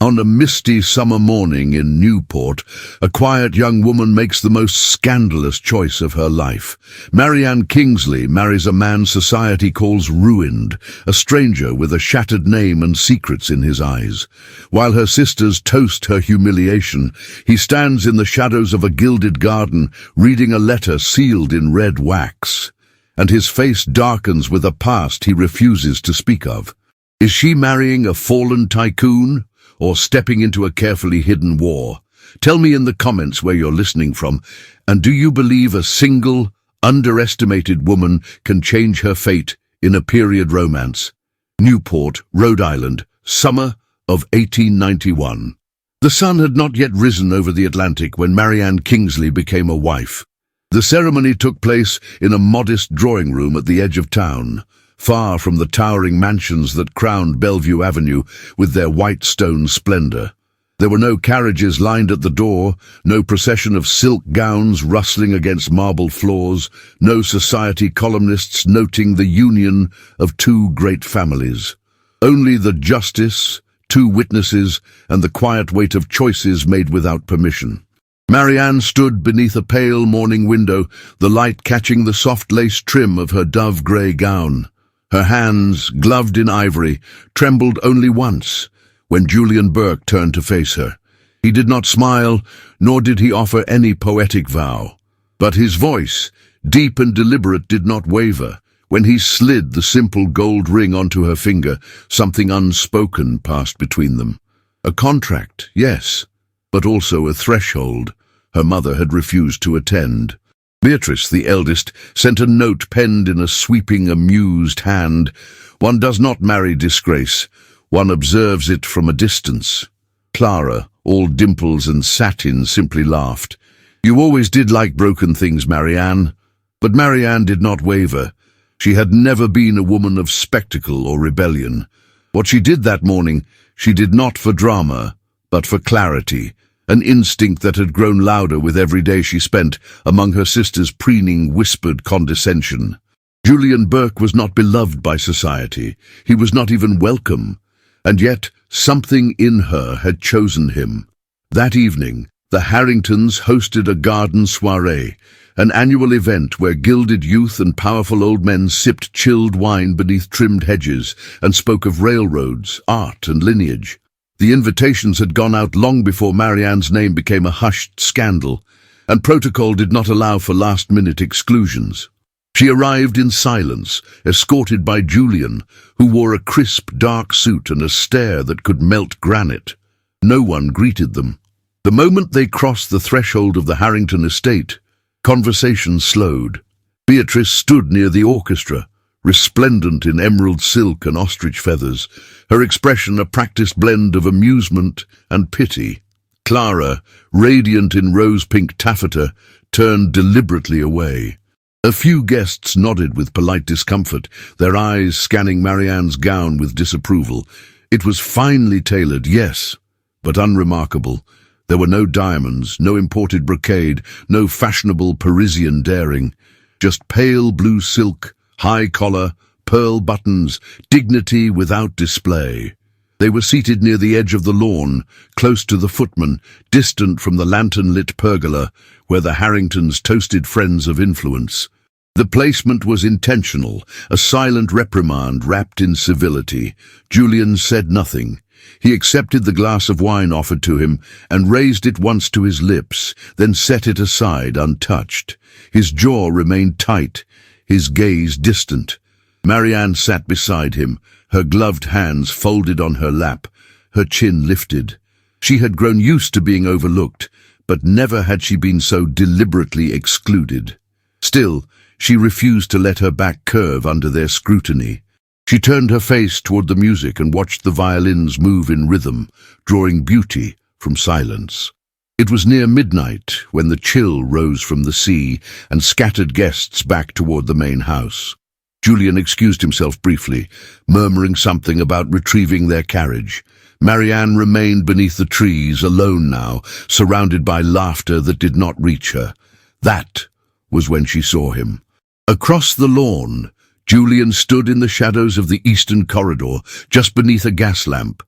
On a misty summer morning in Newport, a quiet young woman makes the most scandalous choice of her life. Marianne Kingsley marries a man society calls ruined, a stranger with a shattered name and secrets in his eyes. While her sisters toast her humiliation, he stands in the shadows of a gilded garden, reading a letter sealed in red wax. And his face darkens with a past he refuses to speak of. Is she marrying a fallen tycoon, or stepping into a carefully hidden war? Tell me in the comments where you're listening from, and do you believe a single, underestimated woman can change her fate in a period romance? Newport, Rhode Island, summer of 1891. The sun had not yet risen over the Atlantic when Marianne Kingsley became a wife. The ceremony took place in a modest drawing room at the edge of town, far from the towering mansions that crowned Bellevue Avenue with their white stone splendor. There were no carriages lined at the door, no procession of silk gowns rustling against marble floors, no society columnists noting the union of two great families. Only the justice, two witnesses, and the quiet weight of choices made without permission. Marianne stood beneath a pale morning window, the light catching the soft lace trim of her dove-grey gown. Her hands, gloved in ivory, trembled only once, when Julian Burke turned to face her. He did not smile, nor did he offer any poetic vow. But his voice, deep and deliberate, did not waver. When he slid the simple gold ring onto her finger, something unspoken passed between them. A contract, yes, but also a threshold. Her mother had refused to attend. Beatrice, the eldest, sent a note penned in a sweeping, amused hand. One does not marry disgrace. One observes it from a distance. Clara, all dimples and satin, simply laughed. You always did like broken things, Marianne. But Marianne did not waver. She had never been a woman of spectacle or rebellion. What she did that morning, she did not for drama, but for clarity. An instinct that had grown louder with every day she spent among her sisters' preening, whispered condescension. Julian Burke was not beloved by society. He was not even welcome. And yet, something in her had chosen him. That evening, the Harringtons hosted a garden soirée, an annual event where gilded youth and powerful old men sipped chilled wine beneath trimmed hedges and spoke of railroads, art, and lineage. The invitations had gone out long before Marianne's name became a hushed scandal, and protocol did not allow for last-minute exclusions. She arrived in silence, escorted by Julian, who wore a crisp, dark suit and a stare that could melt granite. No one greeted them. The moment they crossed the threshold of the Harrington estate, conversation slowed. Beatrice stood near the orchestra, resplendent in emerald silk and ostrich feathers, her expression a practiced blend of amusement and pity. Clara, radiant in rose-pink taffeta, turned deliberately away. A few guests nodded with polite discomfort, their eyes scanning Marianne's gown with disapproval. It was finely tailored, yes, but unremarkable. There were no diamonds, no imported brocade, no fashionable Parisian daring. Just pale blue silk, high collar, pearl buttons, dignity without display. They were seated near the edge of the lawn, close to the footman, distant from the lantern-lit pergola, where the Harringtons toasted friends of influence. The placement was intentional, a silent reprimand wrapped in civility. Julian said nothing. He accepted the glass of wine offered to him and raised it once to his lips, then set it aside untouched. His jaw remained tight, his gaze distant. Marianne sat beside him, her gloved hands folded on her lap, her chin lifted. She had grown used to being overlooked, but never had she been so deliberately excluded. Still, she refused to let her back curve under their scrutiny. She turned her face toward the music and watched the violins move in rhythm, drawing beauty from silence. It was near midnight when the chill rose from the sea and scattered guests back toward the main house. Julian excused himself briefly, murmuring something about retrieving their carriage. Marianne remained beneath the trees, alone now, surrounded by laughter that did not reach her. That was when she saw him. Across the lawn, Julian stood in the shadows of the eastern corridor, just beneath a gas lamp.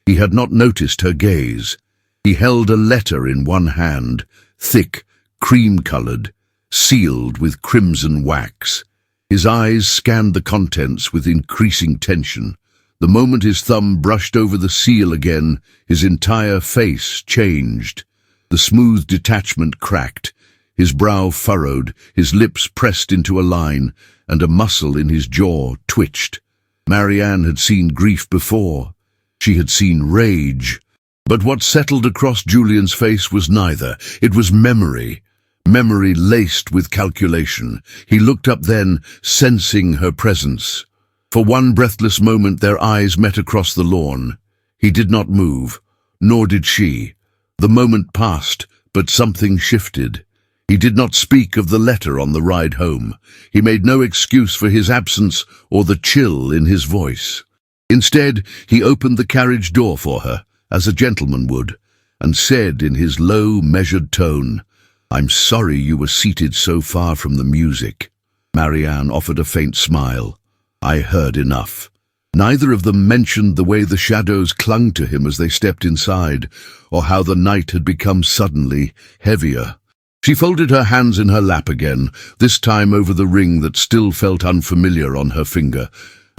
He had not noticed her gaze. He held a letter in one hand, thick, cream-colored, sealed with crimson wax. His eyes scanned the contents with increasing tension. The moment his thumb brushed over the seal again, his entire face changed. The smooth detachment cracked, his brow furrowed, his lips pressed into a line, and a muscle in his jaw twitched. Marianne had seen grief before. She had seen rage. But what settled across Julian's face was neither. It was memory. Memory laced with calculation. He looked up then, sensing her presence. For one breathless moment their eyes met across the lawn. He did not move, nor did she. The moment passed, but something shifted. He did not speak of the letter on the ride home. He made no excuse for his absence or the chill in his voice. Instead, he opened the carriage door for her, as a gentleman would, and said in his low, measured tone, "I'm sorry you were seated so far from the music." Marianne offered a faint smile. "I heard enough." Neither of them mentioned the way the shadows clung to him as they stepped inside, or how the night had become suddenly heavier. She folded her hands in her lap again, this time over the ring that still felt unfamiliar on her finger,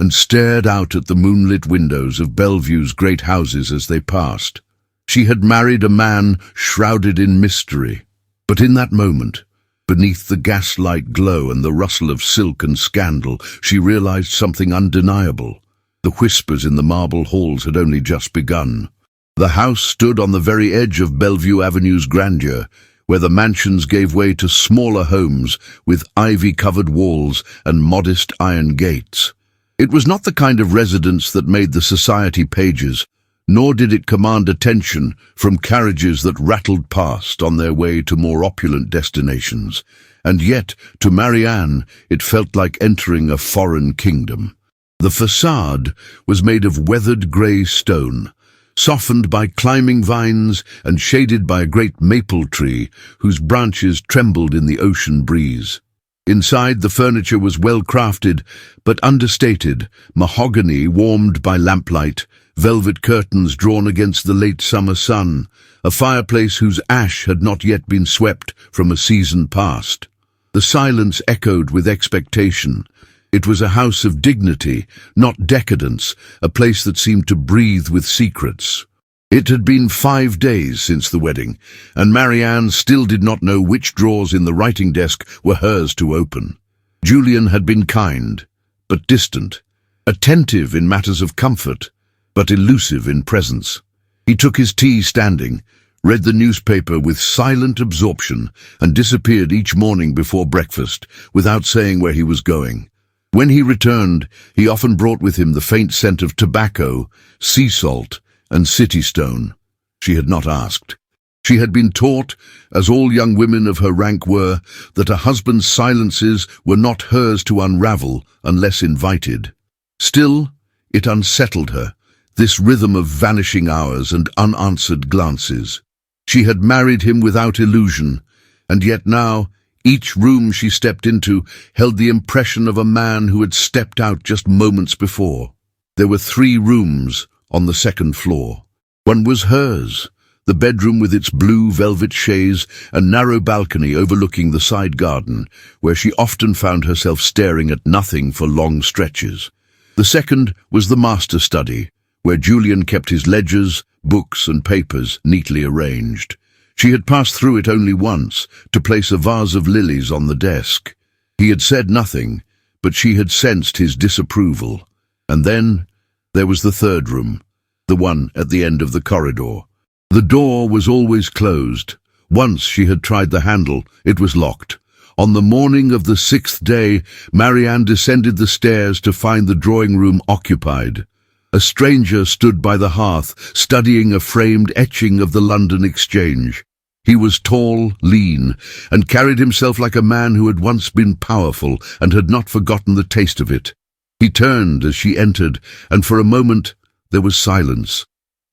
and stared out at the moonlit windows of Bellevue's great houses as they passed. She had married a man shrouded in mystery. But in that moment, beneath the gaslight glow and the rustle of silk and scandal, she realized something undeniable. The whispers in the marble halls had only just begun. The house stood on the very edge of Bellevue Avenue's grandeur, where the mansions gave way to smaller homes with ivy-covered walls and modest iron gates. It was not the kind of residence that made the society pages, nor did it command attention from carriages that rattled past on their way to more opulent destinations. And yet, to Marianne, it felt like entering a foreign kingdom. The facade was made of weathered grey stone, softened by climbing vines and shaded by a great maple tree whose branches trembled in the ocean breeze. Inside, the furniture was well crafted but understated, mahogany warmed by lamplight, velvet curtains drawn against the late summer sun, a fireplace whose ash had not yet been swept from a season past. The silence echoed with expectation. It was a house of dignity, not decadence, a place that seemed to breathe with secrets. It had been 5 days since the wedding, and Marianne still did not know which drawers in the writing desk were hers to open. Julian had been kind, but distant, attentive in matters of comfort, but elusive in presence. He took his tea standing, read the newspaper with silent absorption, and disappeared each morning before breakfast, without saying where he was going. When he returned, he often brought with him the faint scent of tobacco, sea salt, and city stone. She had not asked. She had been taught, as all young women of her rank were, that a husband's silences were not hers to unravel unless invited. Still, it unsettled her, this rhythm of vanishing hours and unanswered glances. She had married him without illusion, and yet now, each room she stepped into held the impression of a man who had stepped out just moments before. There were 3 rooms on the 2nd floor. One was hers, the bedroom with its blue velvet chaise and narrow balcony overlooking the side garden, where she often found herself staring at nothing for long stretches. The second was the master study, where Julian kept his ledgers, books and papers neatly arranged. She had passed through it only once, to place a vase of lilies on the desk. He had said nothing, but she had sensed his disapproval. And then there was the 3rd room, the one at the end of the corridor. The door was always closed. Once she had tried the handle, it was locked. On the morning of the 6th day, Marianne descended the stairs to find the drawing room occupied. A stranger stood by the hearth, studying a framed etching of the London Exchange. He was tall, lean, and carried himself like a man who had once been powerful and had not forgotten the taste of it. He turned as she entered, and for a moment there was silence.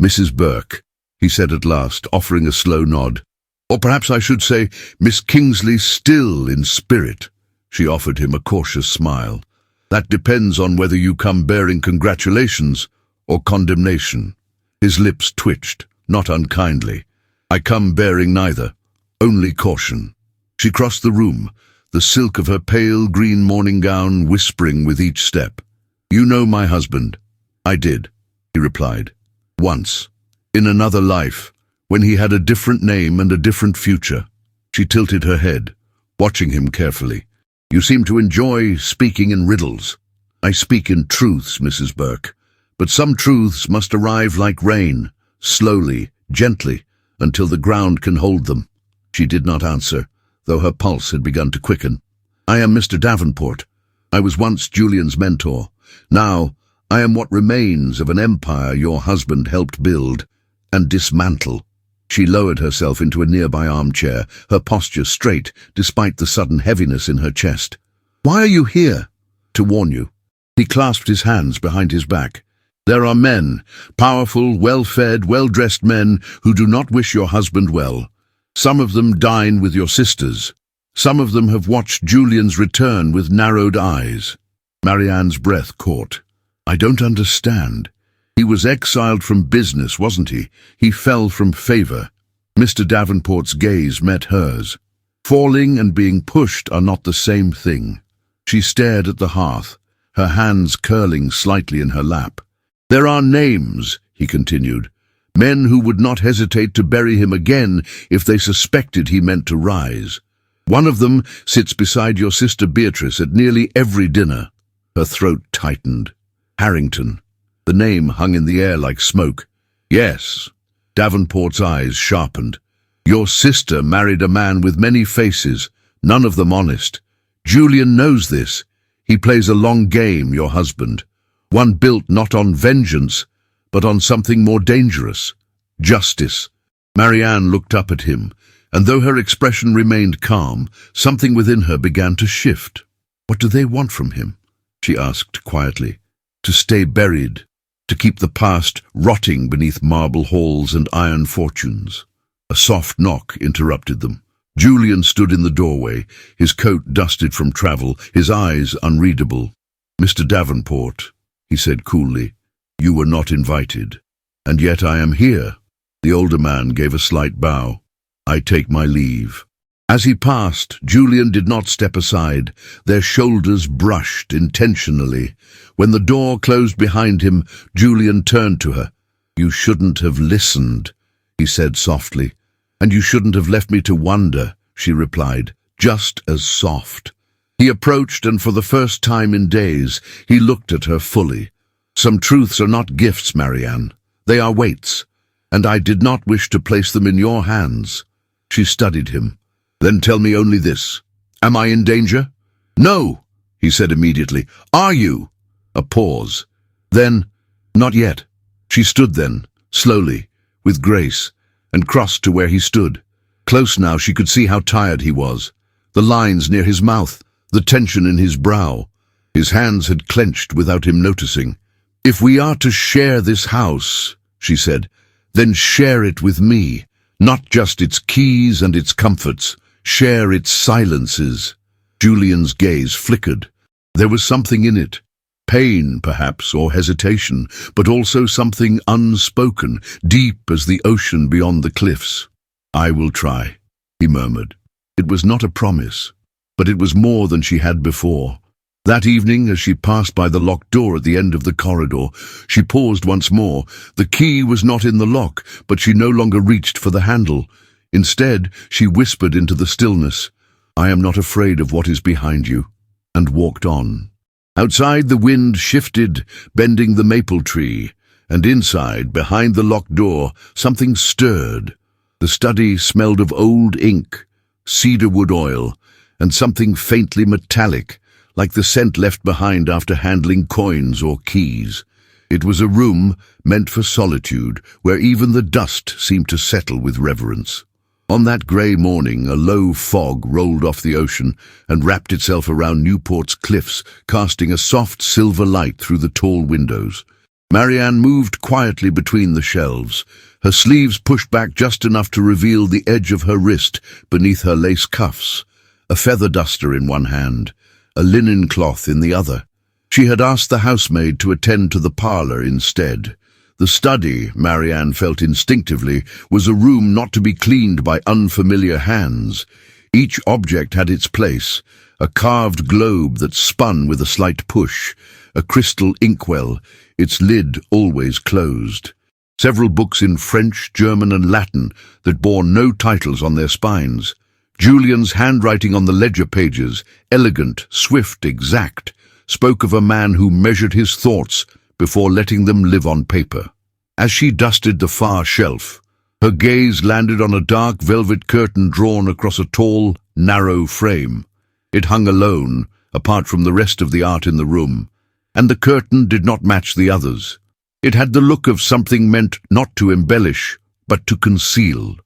"Mrs. Burke," he said at last, offering a slow nod. "Or perhaps I should say, Miss Kingsley still in spirit." She offered him a cautious smile. "That depends on whether you come bearing congratulations or condemnation." His lips twitched, not unkindly. "I come bearing neither, only caution." She crossed the room, the silk of her pale green morning gown whispering with each step. "You know my husband." "I did," he replied. "Once. In another life, when he had a different name and a different future." She tilted her head, watching him carefully. "You seem to enjoy speaking in riddles." "I speak in truths, Mrs. Burke, but some truths must arrive like rain, slowly, gently, until the ground can hold them." She did not answer, though her pulse had begun to quicken. "I am Mr. Davenport. I was once Julian's mentor. Now, I am what remains of an empire your husband helped build and dismantle." She lowered herself into a nearby armchair, her posture straight, despite the sudden heaviness in her chest. "Why are you here?" "To warn you." He clasped his hands behind his back. "There are men, powerful, well-fed, well-dressed men, who do not wish your husband well. Some of them dine with your sisters. Some of them have watched Julian's return with narrowed eyes." Marianne's breath caught. "I don't understand. He was exiled from business, wasn't he? He fell from favor." Mr. Davenport's gaze met hers. Falling and being pushed are not the same thing. She stared at the hearth, her hands curling slightly in her lap. "There are names," he continued, "men who would not hesitate to bury him again if they suspected he meant to rise. One of them sits beside your sister Beatrice at nearly every dinner." Her throat tightened. "Harrington." The name hung in the air like smoke. "Yes." Davenport's eyes sharpened. "Your sister married a man with many faces, none of them honest. Julian knows this. He plays a long game, your husband. One built not on vengeance, but on something more dangerous. Justice." Marianne looked up at him, and though her expression remained calm, something within her began to shift. "What do they want from him?" she asked quietly. "To stay buried, to keep the past rotting beneath marble halls and iron fortunes." A soft knock interrupted them. Julian stood in the doorway, his coat dusted from travel, his eyes unreadable. "Mr. Davenport," he said coolly, "you were not invited. And yet I am here." The older man gave a slight bow. "I take my leave." As he passed, Julian did not step aside. Their shoulders brushed intentionally. When the door closed behind him, Julian turned to her. "You shouldn't have listened," he said softly. "And you shouldn't have left me to wonder," she replied, just as soft. He approached, and for the first time in days, he looked at her fully. "Some truths are not gifts, Marianne. They are weights, and I did not wish to place them in your hands." She studied him. "Then tell me only this. Am I in danger?" "No," he said immediately. "Are you?" A pause. Then, "Not yet." She stood then, slowly, with grace, and crossed to where he stood. Close now, she could see how tired he was. The lines near his mouth, the tension in his brow. His hands had clenched without him noticing. "If we are to share this house," she said, "then share it with me. Not just its keys and its comforts. Share its silences." Julian's gaze flickered. There was something in it. Pain, perhaps, or hesitation, but also something unspoken, deep as the ocean beyond the cliffs. "I will try," he murmured. It was not a promise, but it was more than she had before. That evening, as she passed by the locked door at the end of the corridor, she paused once more. The key was not in the lock, but she no longer reached for the handle. Instead, she whispered into the stillness, "I am not afraid of what is behind you," and walked on. Outside, the wind shifted, bending the maple tree, and inside, behind the locked door, something stirred. The study smelled of old ink, cedarwood oil, and something faintly metallic, like the scent left behind after handling coins or keys. It was a room meant for solitude, where even the dust seemed to settle with reverence. On that grey morning, a low fog rolled off the ocean and wrapped itself around Newport's cliffs, casting a soft silver light through the tall windows. Marianne moved quietly between the shelves, her sleeves pushed back just enough to reveal the edge of her wrist beneath her lace cuffs, a feather duster in one hand, a linen cloth in the other. She had asked the housemaid to attend to the parlour instead. The study, Marianne felt instinctively, was a room not to be cleaned by unfamiliar hands. Each object had its place: a carved globe that spun with a slight push, a crystal inkwell, its lid always closed. Several books in French, German and Latin that bore no titles on their spines. Julian's handwriting on the ledger pages, elegant, swift, exact, spoke of a man who measured his thoughts before letting them live on paper. As she dusted the far shelf, her gaze landed on a dark velvet curtain drawn across a tall, narrow frame. It hung alone, apart from the rest of the art in the room, and the curtain did not match the others. It had the look of something meant not to embellish, but to conceal.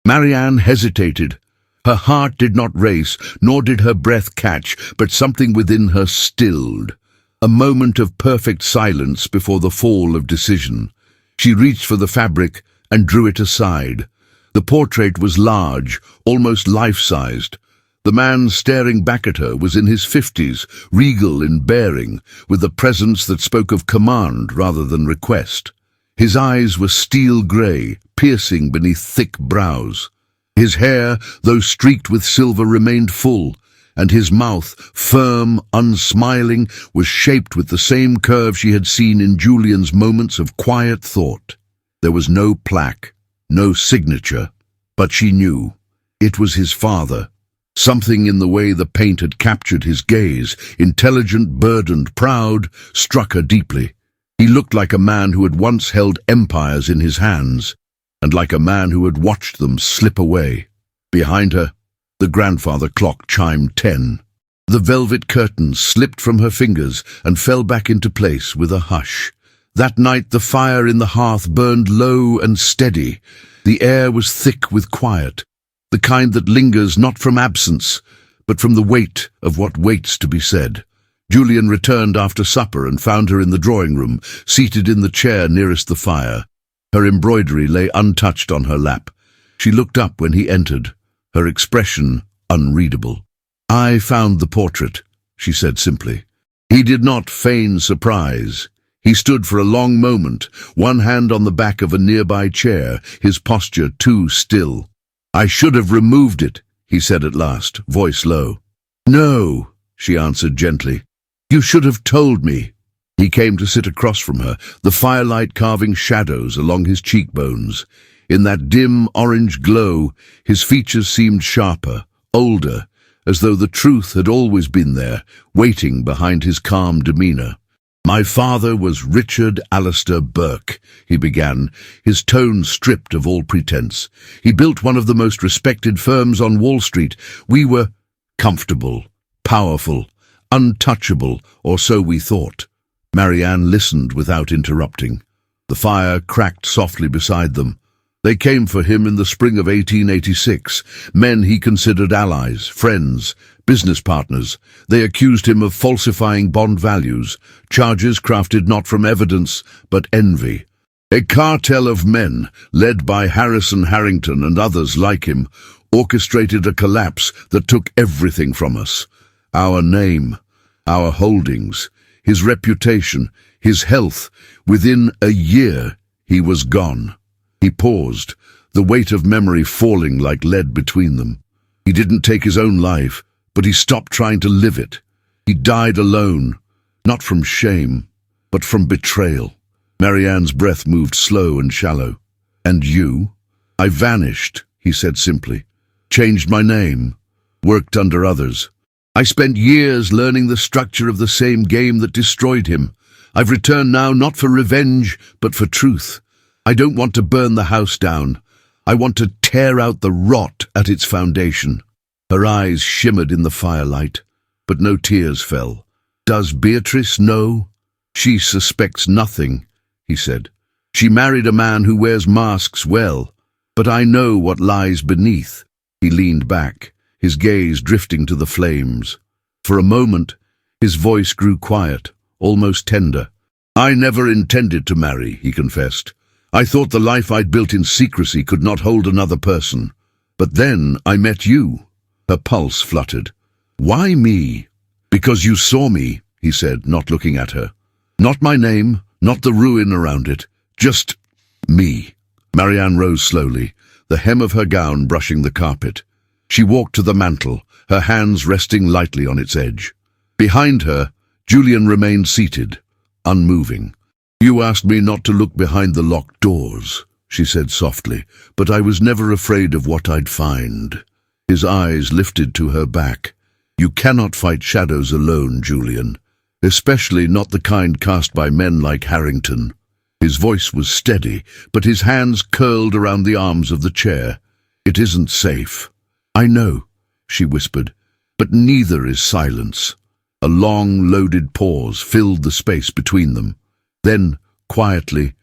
Marianne hesitated. Her heart did not race, nor did her breath catch, but something within her stilled. A moment of perfect silence before the fall of decision. She reached for the fabric and drew it aside. The portrait was large, almost life-sized. The man staring back at her was in his 50s, regal in bearing, with a presence that spoke of command rather than request. His eyes were steel grey, piercing beneath thick brows. His hair, though streaked with silver, remained full, and his mouth, firm, unsmiling, was shaped with the same curve she had seen in Julian's moments of quiet thought. There was no plaque, no signature, but she knew. It was his father. Something in the way the paint had captured his gaze, intelligent, burdened, proud, struck her deeply. He looked like a man who had once held empires in his hands, and like a man who had watched them slip away. Behind her, the grandfather clock chimed 10. The velvet curtains slipped from her fingers and fell back into place with a hush. That night the fire in the hearth burned low and steady. The air was thick with quiet, the kind that lingers not from absence, but from the weight of what waits to be said. Julian returned after supper and found her in the drawing-room, seated in the chair nearest the fire. Her embroidery lay untouched on her lap. She looked up when he entered, her expression unreadable. "I found the portrait," she said simply. He did not feign surprise. He stood for a long moment, one hand on the back of a nearby chair, his posture too still. "I should have removed it," he said at last, voice low. "No," she answered gently. "You should have told me." He came to sit across from her, the firelight carving shadows along his cheekbones. In that dim orange glow, his features seemed sharper, older, as though the truth had always been there, waiting behind his calm demeanour. "My father was Richard Alistair Burke," he began, his tone stripped of all pretense. "He built one of the most respected firms on Wall Street. We were comfortable, powerful, untouchable, or so we thought." Marianne listened without interrupting. The fire cracked softly beside them. They came for him in the spring of 1886, men he considered allies, friends, business partners. They accused him of falsifying bond values, charges crafted not from evidence but envy. A cartel of men, led by Harrison Harrington and others like him, orchestrated a collapse that took everything from us. Our name, our holdings, his reputation, his health. Within a year, he was gone. He paused, the weight of memory falling like lead between them. He didn't take his own life, but he stopped trying to live it. He died alone, not from shame, but from betrayal. Marianne's breath moved slow and shallow. "And you?" "I vanished," he said simply. "Changed my name. Worked under others. I spent years learning the structure of the same game that destroyed him. I've returned now not for revenge, but for truth. I don't want to burn the house down. I want to tear out the rot at its foundation." Her eyes shimmered in the firelight, but no tears fell. "Does Beatrice know?" "She suspects nothing," he said. "She married a man who wears masks well, but I know what lies beneath." He leaned back, his gaze drifting to the flames. For a moment, his voice grew quiet, almost tender. "I never intended to marry," he confessed. "I thought the life I'd built in secrecy could not hold another person. But then I met you." Her pulse fluttered. "Why me?" "Because you saw me," he said, not looking at her. "Not my name, not the ruin around it, Just me. Marianne rose slowly, the hem of her gown brushing the carpet. She walked to the mantel, her hands resting lightly on its edge. Behind her, Julian remained seated, unmoving. "You asked me not to look behind the locked doors," she said softly, "but I was never afraid of what I'd find." His eyes lifted to her back. "You cannot fight shadows alone, Julian, especially not the kind cast by men like Harrington." His voice was steady, but his hands curled around the arms of the chair. "It isn't safe." "I know," she whispered, "but neither is silence." A long, loaded pause filled the space between them. Then, quietly,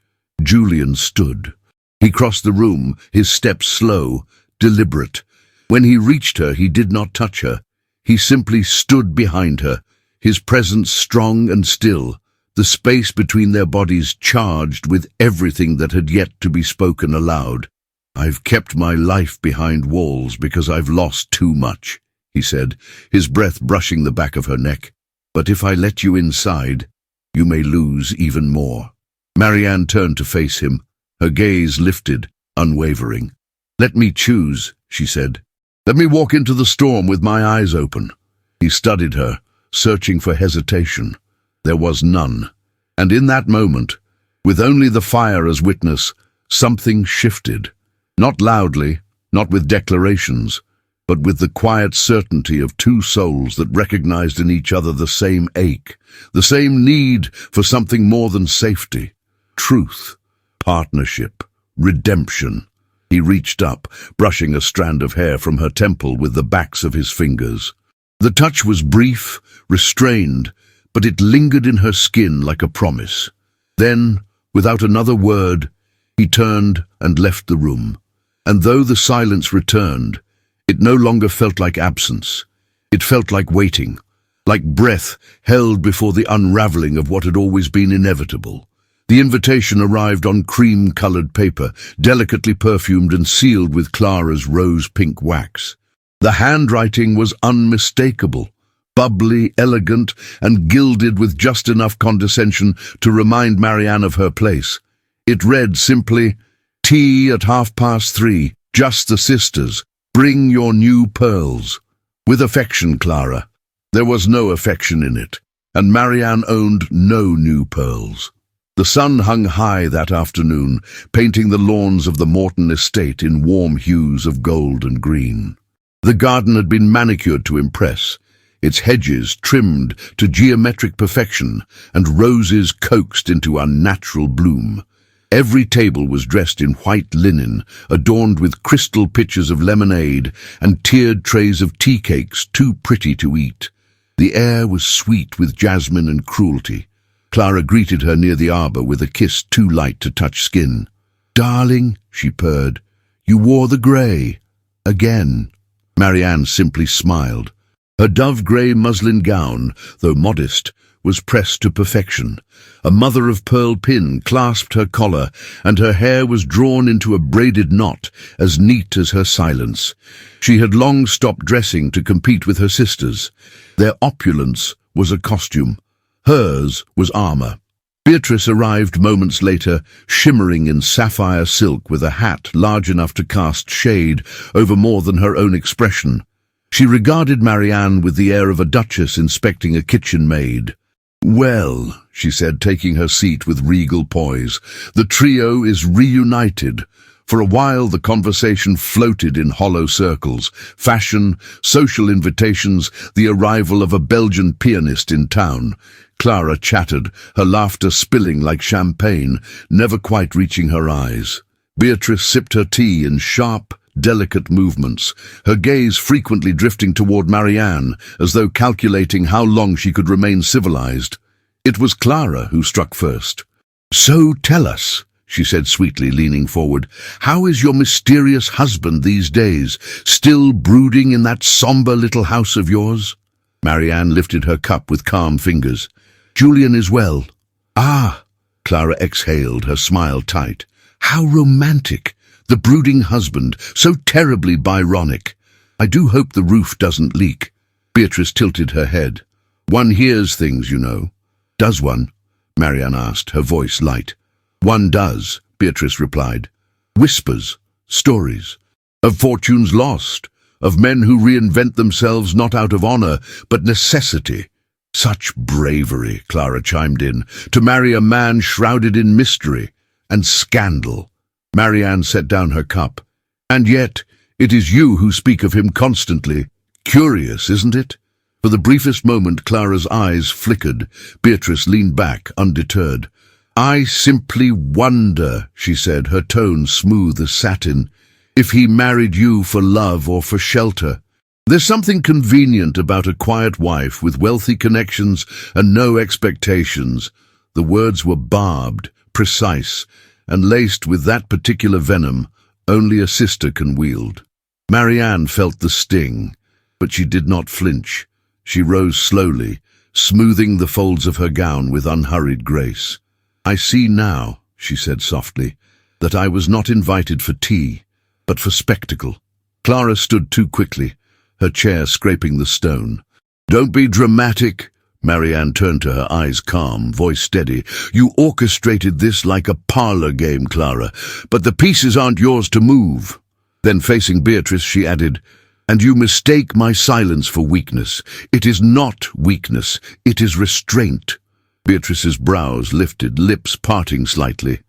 Julian stood. He crossed the room, his steps slow, deliberate. When he reached her, he did not touch her. He simply stood behind her, his presence strong and still, the space between their bodies charged with everything that had yet to be spoken aloud. "I've kept my life behind walls because I've lost too much," he said, his breath brushing the back of her neck. "But if I let you inside, you may lose even more." Marianne turned to face him, her gaze lifted, unwavering. "Let me choose," she said. "Let me walk into the storm with my eyes open." He studied her, searching for hesitation. There was none. And in that moment, with only the fire as witness, something shifted. Not loudly, not with declarations, but with the quiet certainty of two souls that recognized in each other the same ache, the same need for something more than safety. Truth, partnership, redemption. He reached up, brushing a strand of hair from her temple with the backs of his fingers. The touch was brief, restrained, but it lingered in her skin like a promise. Then, without another word, he turned and left the room. And though the silence returned, it no longer felt like absence. It felt like waiting, like breath held before the unraveling of what had always been inevitable. The invitation arrived on cream-colored paper, delicately perfumed and sealed with Clara's rose-pink wax. The handwriting was unmistakable, bubbly, elegant, and gilded with just enough condescension to remind Marianne of her place. It read simply, "Tea at 3:30, just the sisters. Bring your new pearls. With affection, Clara." There was no affection in it, and Marianne owned no new pearls. The sun hung high that afternoon, painting the lawns of the Morton estate in warm hues of gold and green. The garden had been manicured to impress, its hedges trimmed to geometric perfection and roses coaxed into unnatural bloom. Every table was dressed in white linen, adorned with crystal pitchers of lemonade and tiered trays of tea cakes too pretty to eat. The air was sweet with jasmine and cruelty. Clara greeted her near the arbor with a kiss too light to touch skin. "Darling," she purred, "you wore the grey. Again." Marianne simply smiled. Her dove-grey muslin gown, though modest, was pressed to perfection. A mother-of-pearl pin clasped her collar, and her hair was drawn into a braided knot, as neat as her silence. She had long stopped dressing to compete with her sisters. Their opulence was a costume. Hers was armor. Beatrice arrived moments later, shimmering in sapphire silk with a hat large enough to cast shade over more than her own expression. She regarded Marianne with the air of a duchess inspecting a kitchen maid. "Well," she said, taking her seat with regal poise, "the trio is reunited." For a while the conversation floated in hollow circles. Fashion, social invitations, the arrival of a Belgian pianist in town. Clara chattered, her laughter spilling like champagne, never quite reaching her eyes. Beatrice sipped her tea in sharp, delicate movements, her gaze frequently drifting toward Marianne, as though calculating how long she could remain civilized. It was Clara who struck first. "So tell us," she said sweetly, leaning forward, "how is your mysterious husband these days? Still brooding in that somber little house of yours?" Marianne lifted her cup with calm fingers. "Julian is well." "Ah," Clara exhaled, her smile tight. "How romantic! The brooding husband, so terribly Byronic. I do hope the roof doesn't leak." Beatrice tilted her head. "One hears things, you know." "Does one?" Marianne asked, her voice light. One does, Beatrice replied. Whispers, stories, of fortunes lost, of men who reinvent themselves not out of honor, but necessity. Such bravery, Clara chimed in, to marry a man shrouded in mystery and scandal. Marianne set down her cup. And yet, it is you who speak of him constantly. Curious, isn't it? For the briefest moment, Clara's eyes flickered. Beatrice leaned back, undeterred. I simply wonder, she said, her tone smooth as satin, if he married you for love or for shelter. There's something convenient about a quiet wife with wealthy connections and no expectations. The words were barbed, precise, and laced with that particular venom only a sister can wield. Marianne felt the sting, but she did not flinch. She rose slowly, smoothing the folds of her gown with unhurried grace. I see now, she said softly, that I was not invited for tea, but for spectacle. Clara stood too quickly, her chair scraping the stone. Don't be dramatic. Marianne turned to her, eyes calm, voice steady. You orchestrated this like a parlor game, Clara, but the pieces aren't yours to move. Then facing Beatrice, she added, and you mistake my silence for weakness. It is not weakness, it is restraint. Beatrice's brows lifted, lips parting slightly.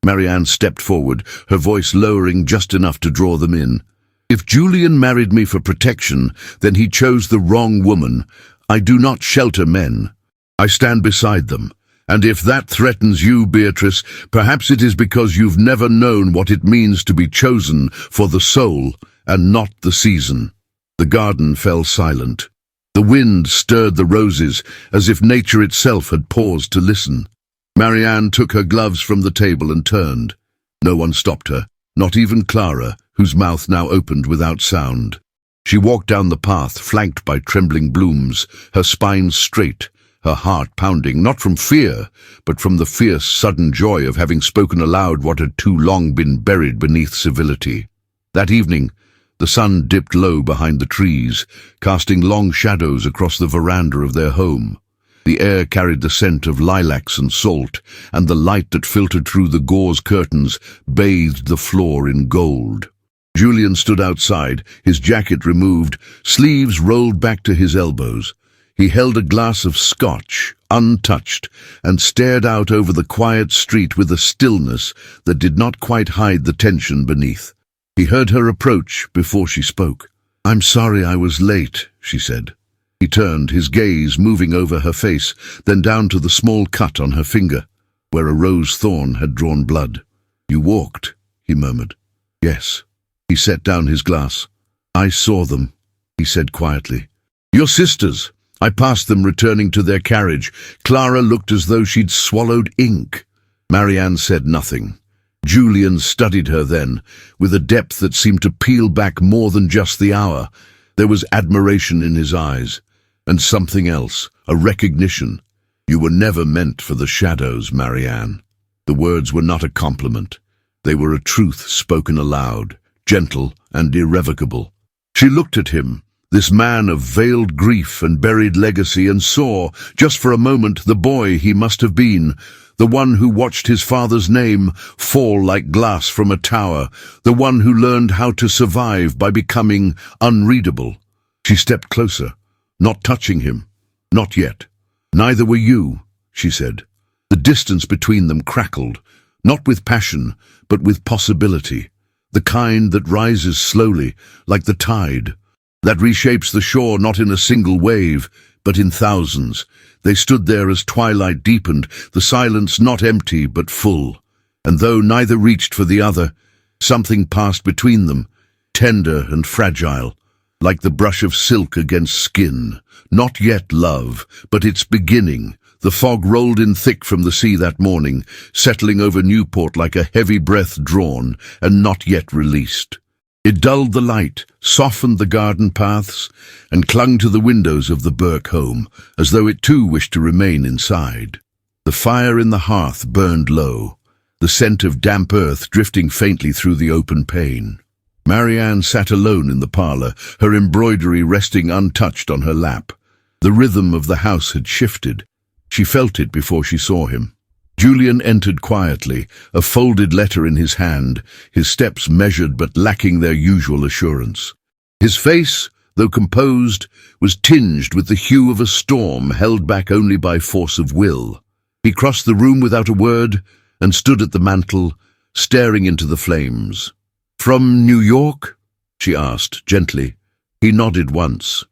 Marianne stepped forward, her voice lowering just enough to draw them in. If Julian married me for protection, then he chose the wrong woman. I do not shelter men. I stand beside them. And if that threatens you, Beatrice, perhaps it is because you've never known what it means to be chosen for the soul and not the season. The garden fell silent. The wind stirred the roses as if nature itself had paused to listen. Marianne took her gloves from the table and turned. No one stopped her, not even Clara, whose mouth now opened without sound. She walked down the path, flanked by trembling blooms, her spine straight, her heart pounding, not from fear, but from the fierce, sudden joy of having spoken aloud what had too long been buried beneath civility. That evening, the sun dipped low behind the trees, casting long shadows across the veranda of their home. The air carried the scent of lilacs and salt, and the light that filtered through the gauze curtains bathed the floor in gold. Julian stood outside, his jacket removed, sleeves rolled back to his elbows. He held a glass of scotch, untouched, and stared out over the quiet street with a stillness that did not quite hide the tension beneath. He heard her approach before she spoke. I'm sorry I was late, she said. He turned, his gaze moving over her face, then down to the small cut on her finger, where a rose thorn had drawn blood. You walked, he murmured. Yes. He set down his glass. I saw them, he said quietly. Your sisters. I passed them returning to their carriage. Clara looked as though she'd swallowed ink. Marianne said nothing. Julian studied her then, with a depth that seemed to peel back more than just the hour. There was admiration in his eyes, and something else, a recognition. You were never meant for the shadows, Marianne. The words were not a compliment. They were a truth spoken aloud, gentle and irrevocable. She looked at him, this man of veiled grief and buried legacy, and saw, just for a moment, the boy he must have been, the one who watched his father's name fall like glass from a tower, the one who learned how to survive by becoming unreadable. She stepped closer, not touching him. Not yet. Neither were you, she said. The distance between them crackled, not with passion, but with possibility. The kind that rises slowly, like the tide, that reshapes the shore not in a single wave, but in thousands. They stood there as twilight deepened, the silence not empty but full. And though neither reached for the other, something passed between them, tender and fragile, like the brush of silk against skin. Not yet love, but its beginning. The fog rolled in thick from the sea that morning, settling over Newport like a heavy breath drawn and not yet released. It dulled the light, softened the garden paths, and clung to the windows of the Burke home, as though it too wished to remain inside. The fire in the hearth burned low, the scent of damp earth drifting faintly through the open pane. Marianne sat alone in the parlour, her embroidery resting untouched on her lap. The rhythm of the house had shifted. She felt it before she saw him. Julian entered quietly, a folded letter in his hand, his steps measured but lacking their usual assurance. His face, though composed, was tinged with the hue of a storm held back only by force of will. He crossed the room without a word and stood at the mantel, staring into the flames. "From New York?" she asked, gently. He nodded once.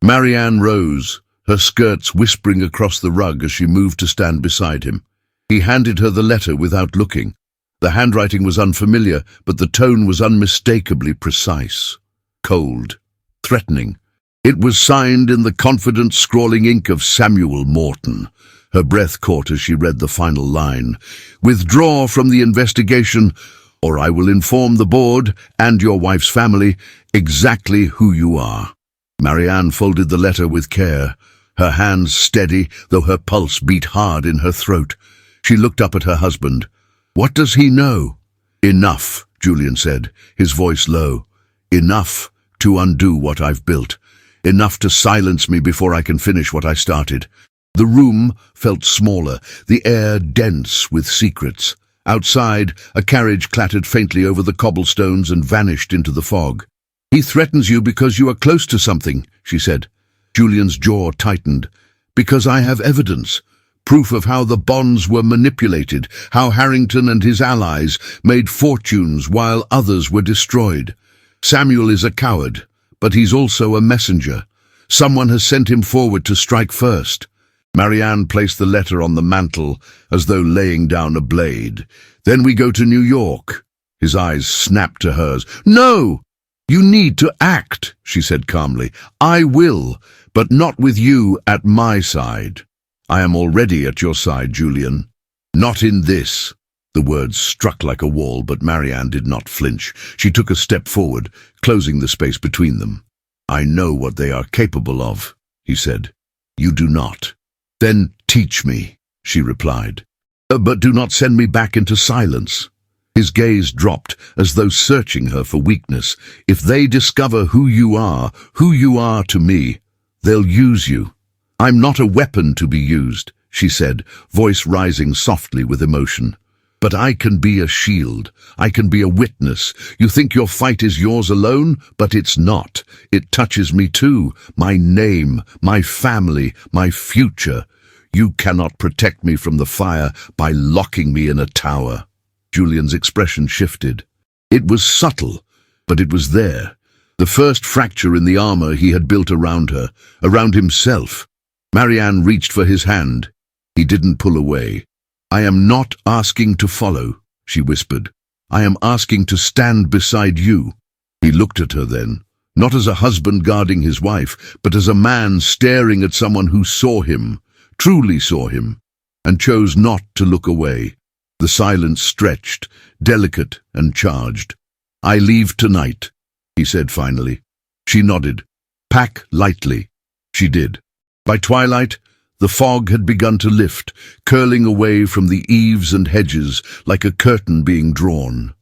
Marianne rose, her skirts whispering across the rug as she moved to stand beside him. He handed her the letter without looking. The handwriting was unfamiliar, but the tone was unmistakably precise. Cold, threatening. It was signed in the confident, scrawling ink of Samuel Morton. Her breath caught as she read the final line. "Withdraw from the investigation, or I will inform the board and your wife's family exactly who you are." Marianne folded the letter with care, her hands steady, though her pulse beat hard in her throat. She looked up at her husband. "What does he know?" "Enough," Julian said, his voice low. "Enough to undo what I've built. Enough to silence me before I can finish what I started." The room felt smaller, the air dense with secrets. Outside, a carriage clattered faintly over the cobblestones and vanished into the fog. "He threatens you because you are close to something," she said. Julian's jaw tightened. "Because I have evidence. Proof of how the bonds were manipulated, how Harrington and his allies made fortunes while others were destroyed. Samuel is a coward, but he's also a messenger. Someone has sent him forward to strike first." Marianne placed the letter on the mantel as though laying down a blade. "Then we go to New York." His eyes snapped to hers. "No! You need to act," she said calmly. "I will, but not with you at my side." "I am already at your side, Julian." "Not in this." The words struck like a wall, but Marianne did not flinch. She took a step forward, closing the space between them. "I know what they are capable of," he said. "You do not." "Then teach me," she replied. "But do not send me back into silence." His gaze dropped, as though searching her for weakness. "If they discover who you are to me, they'll use you." "I'm not a weapon to be used," she said, voice rising softly with emotion. "But I can be a shield. I can be a witness. You think your fight is yours alone, but it's not. It touches me too. My name, my family, my future. You cannot protect me from the fire by locking me in a tower." Julian's expression shifted. It was subtle, but it was there. The first fracture in the armor he had built around her, around himself. Marianne reached for his hand. He didn't pull away. "I am not asking to follow," she whispered. "I am asking to stand beside you." He looked at her then, not as a husband guarding his wife, but as a man staring at someone who saw him, truly saw him, and chose not to look away. The silence stretched, delicate and charged. "I leave tonight," he said finally. She nodded. "Pack lightly." She did. By twilight, the fog had begun to lift, curling away from the eaves and hedges like a curtain being drawn.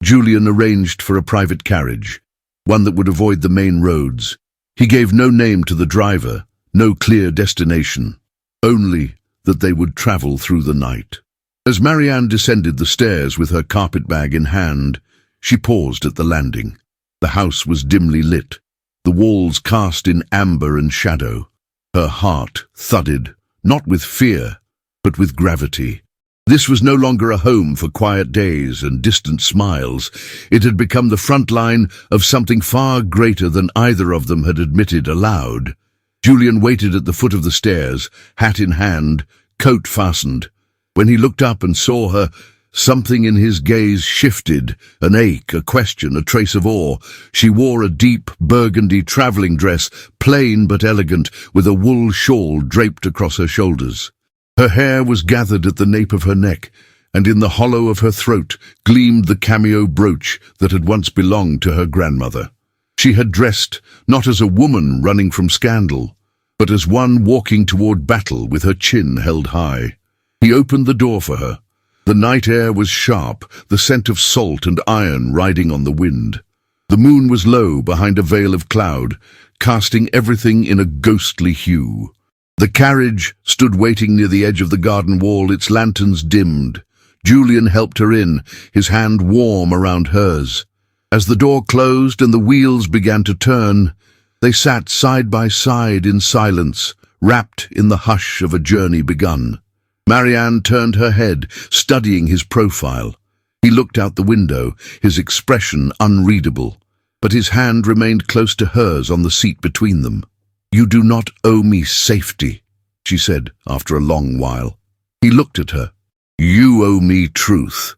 Julian arranged for a private carriage, one that would avoid the main roads. He gave no name to the driver, no clear destination, only that they would travel through the night. As Marianne descended the stairs with her carpet-bag in hand, she paused at the landing. The house was dimly lit, the walls cast in amber and shadow. Her heart thudded, not with fear, but with gravity. This was no longer a home for quiet days and distant smiles. It had become the front line of something far greater than either of them had admitted aloud. Julian waited at the foot of the stairs, hat in hand, coat fastened. When he looked up and saw her, something in his gaze shifted, an ache, a question, a trace of awe. She wore a deep burgundy travelling dress, plain but elegant, with a wool shawl draped across her shoulders. Her hair was gathered at the nape of her neck, and in the hollow of her throat gleamed the cameo brooch that had once belonged to her grandmother. She had dressed not as a woman running from scandal, but as one walking toward battle with her chin held high. He opened the door for her. The night air was sharp, the scent of salt and iron riding on the wind. The moon was low behind a veil of cloud, casting everything in a ghostly hue. The carriage stood waiting near the edge of the garden wall, its lanterns dimmed. Julian helped her in, his hand warm around hers. As the door closed and the wheels began to turn, they sat side by side in silence, wrapped in the hush of a journey begun. Marianne turned her head, studying his profile. He looked out the window, his expression unreadable, but his hand remained close to hers on the seat between them. "You do not owe me safety," she said after a long while. He looked at her. "You owe me truth."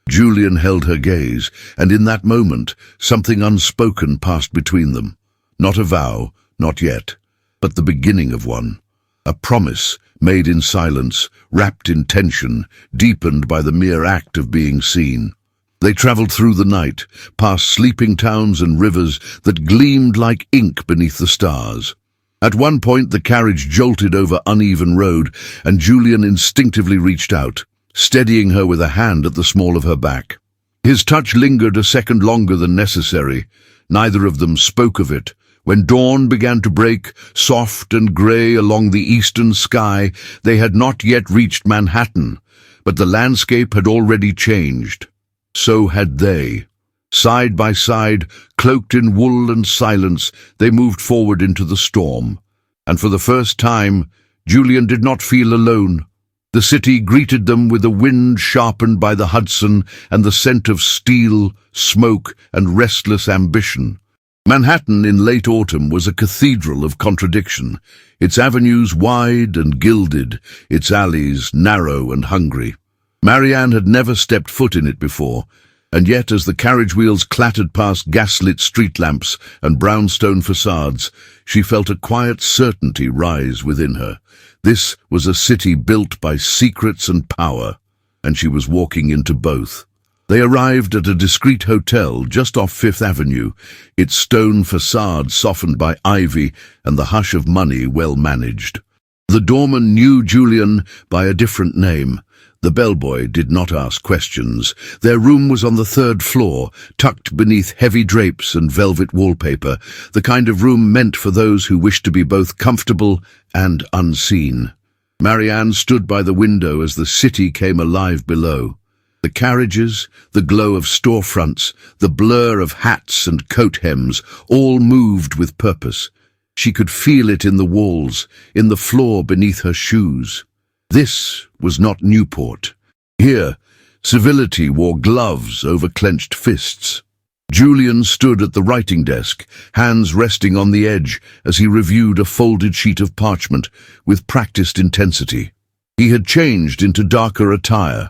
Julian held her gaze, and in that moment, something unspoken passed between them. Not a vow, not yet, but the beginning of one. A promise made in silence, wrapped in tension, deepened by the mere act of being seen. They travelled through the night, past sleeping towns and rivers that gleamed like ink beneath the stars. At one point, the carriage jolted over uneven road, and Julian instinctively reached out, steadying her with a hand at the small of her back. His touch lingered a second longer than necessary. Neither of them spoke of it. When dawn began to break, soft and grey along the eastern sky, they had not yet reached Manhattan, but the landscape had already changed. So had they. Side by side, cloaked in wool and silence, they moved forward into the storm. And for the first time, Julian did not feel alone. The city greeted them with a wind sharpened by the Hudson and the scent of steel, smoke, and restless ambition. Manhattan in late autumn was a cathedral of contradiction, its avenues wide and gilded, its alleys narrow and hungry. Marianne had never stepped foot in it before, and yet as the carriage wheels clattered past gaslit street lamps and brownstone facades, she felt a quiet certainty rise within her. This was a city built by secrets and power, and she was walking into both. They arrived at a discreet hotel just off Fifth Avenue, its stone facade softened by ivy and the hush of money well managed. The doorman knew Julian by a different name. The bellboy did not ask questions. Their room was on the third floor, tucked beneath heavy drapes and velvet wallpaper, the kind of room meant for those who wished to be both comfortable and unseen. Marianne stood by the window as the city came alive below. The carriages, the glow of storefronts, the blur of hats and coat hems, all moved with purpose. She could feel it in the walls, in the floor beneath her shoes. This was not Newport. Here, civility wore gloves over clenched fists. Julian stood at the writing desk, hands resting on the edge as he reviewed a folded sheet of parchment with practiced intensity. He had changed into darker attire,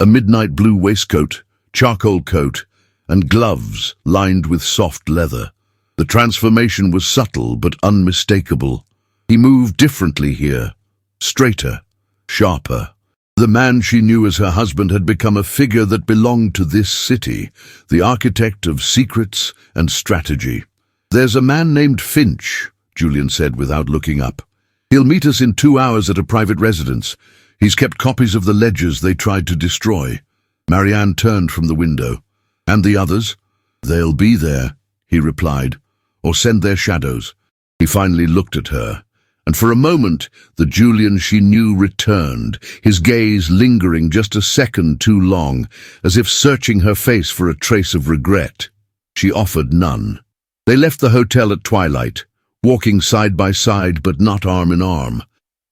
a midnight blue waistcoat, charcoal coat, and gloves lined with soft leather. The transformation was subtle but unmistakable. He moved differently here, straighter, sharper. The man she knew as her husband had become a figure that belonged to this city, the architect of secrets and strategy. "There's a man named Finch," Julian said without looking up. "He'll meet us in 2 hours at a private residence. He's kept copies of the ledgers they tried to destroy." Marianne turned from the window. "And the others?" "They'll be there," he replied, "or send their shadows." He finally looked at her, and for a moment the Julian she knew returned, his gaze lingering just a second too long, as if searching her face for a trace of regret. She offered none. They left the hotel at twilight, walking side by side but not arm in arm.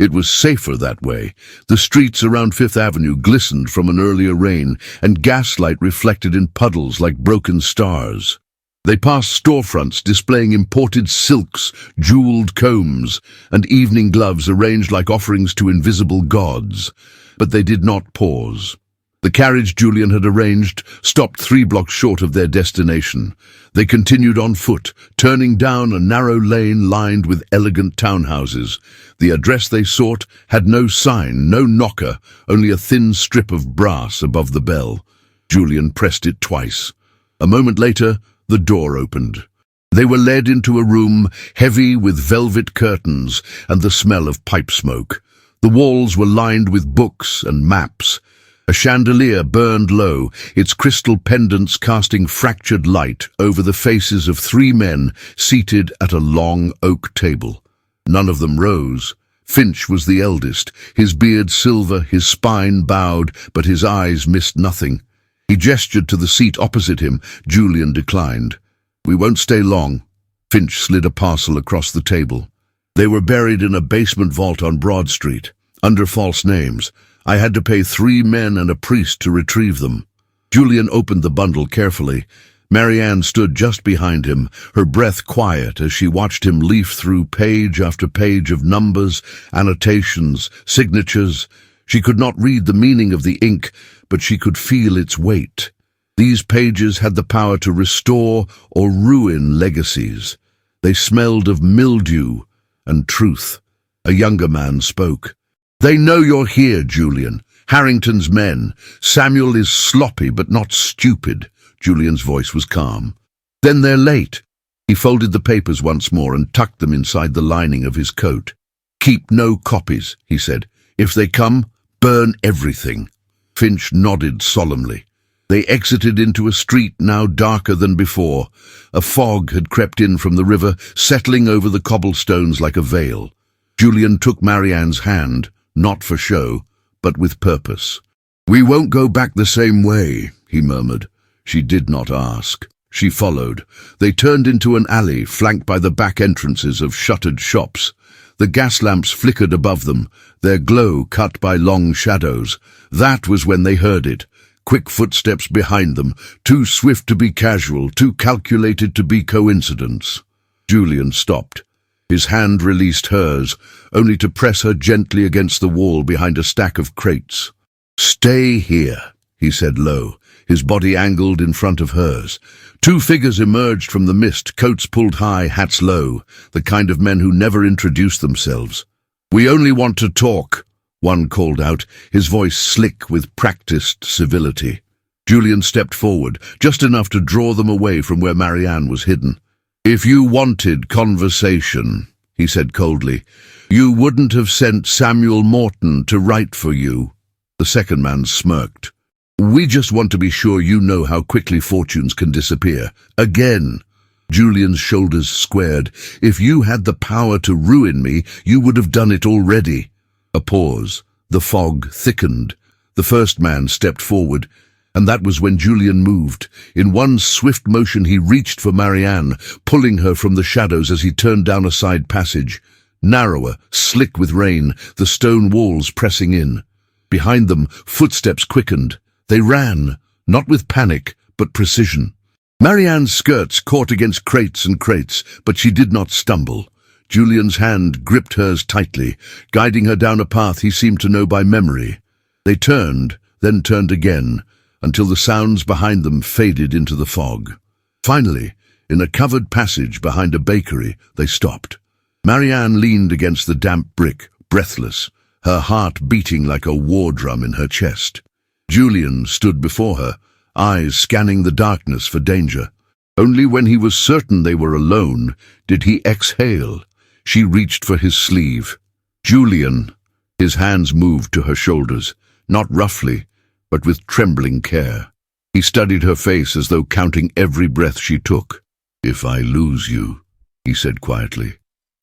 It was safer that way. The streets around Fifth Avenue glistened from an earlier rain, and gaslight reflected in puddles like broken stars. They passed storefronts displaying imported silks, jeweled combs, and evening gloves arranged like offerings to invisible gods. But they did not pause. The carriage Julian had arranged stopped 3 blocks short of their destination. They continued on foot, turning down a narrow lane lined with elegant townhouses. The address they sought had no sign, no knocker, only a thin strip of brass above the bell. Julian pressed it twice. A moment later, the door opened. They were led into a room heavy with velvet curtains and the smell of pipe smoke. The walls were lined with books and maps. A chandelier burned low, its crystal pendants casting fractured light over the faces of 3 men seated at a long oak table. None of them rose. Finch was the eldest, his beard silver, his spine bowed, but his eyes missed nothing. He gestured to the seat opposite him. Julian declined. "We won't stay long." Finch slid a parcel across the table. "They were buried in a basement vault on Broad Street, under false names. I had to pay 3 men and a priest to retrieve them." Julian opened the bundle carefully. Marianne stood just behind him, her breath quiet as she watched him leaf through page after page of numbers, annotations, signatures. She could not read the meaning of the ink, but she could feel its weight. These pages had the power to restore or ruin legacies. They smelled of mildew and truth. A younger man spoke. "They know you're here, Julian. Harrington's men. Samuel is sloppy but not stupid." Julian's voice was calm. "Then they're late." He folded the papers once more and tucked them inside the lining of his coat. "Keep no copies," he said. "If they come, burn everything." Finch nodded solemnly. They exited into a street now darker than before. A fog had crept in from the river, settling over the cobblestones like a veil. Julian took Marianne's hand, not for show, but with purpose. "We won't go back the same way," he murmured. She did not ask. She followed. They turned into an alley flanked by the back entrances of shuttered shops. The gas lamps flickered above them, their glow cut by long shadows. That was when they heard it. Quick footsteps behind them, too swift to be casual, too calculated to be coincidence. Julian stopped. His hand released hers, only to press her gently against the wall behind a stack of crates. "Stay here," he said low, his body angled in front of hers. 2 figures emerged from the mist, coats pulled high, hats low, the kind of men who never introduced themselves. "We only want to talk," one called out, his voice slick with practiced civility. Julian stepped forward, just enough to draw them away from where Marianne was hidden. "If you wanted conversation," he said coldly, "you wouldn't have sent Samuel Morton to write for you." The second man smirked. "We just want to be sure you know how quickly fortunes can disappear. Again." Julian's shoulders squared. "If you had the power to ruin me, you would have done it already." A pause. The fog thickened. The first man stepped forward, and that was when Julian moved. In one swift motion he reached for Marianne, pulling her from the shadows as he turned down a side passage. Narrower, slick with rain, the stone walls pressing in. Behind them, footsteps quickened. They ran, not with panic, but precision. Marianne's skirts caught against crates and crates, but she did not stumble. Julian's hand gripped hers tightly, guiding her down a path he seemed to know by memory. They turned, then turned again, until the sounds behind them faded into the fog. Finally, in a covered passage behind a bakery, they stopped. Marianne leaned against the damp brick, breathless, her heart beating like a war drum in her chest. Julian stood before her, eyes scanning the darkness for danger. Only when he was certain they were alone did he exhale. She reached for his sleeve. "Julian." His hands moved to her shoulders, not roughly, but with trembling care. He studied her face as though counting every breath she took. "If I lose you," he said quietly,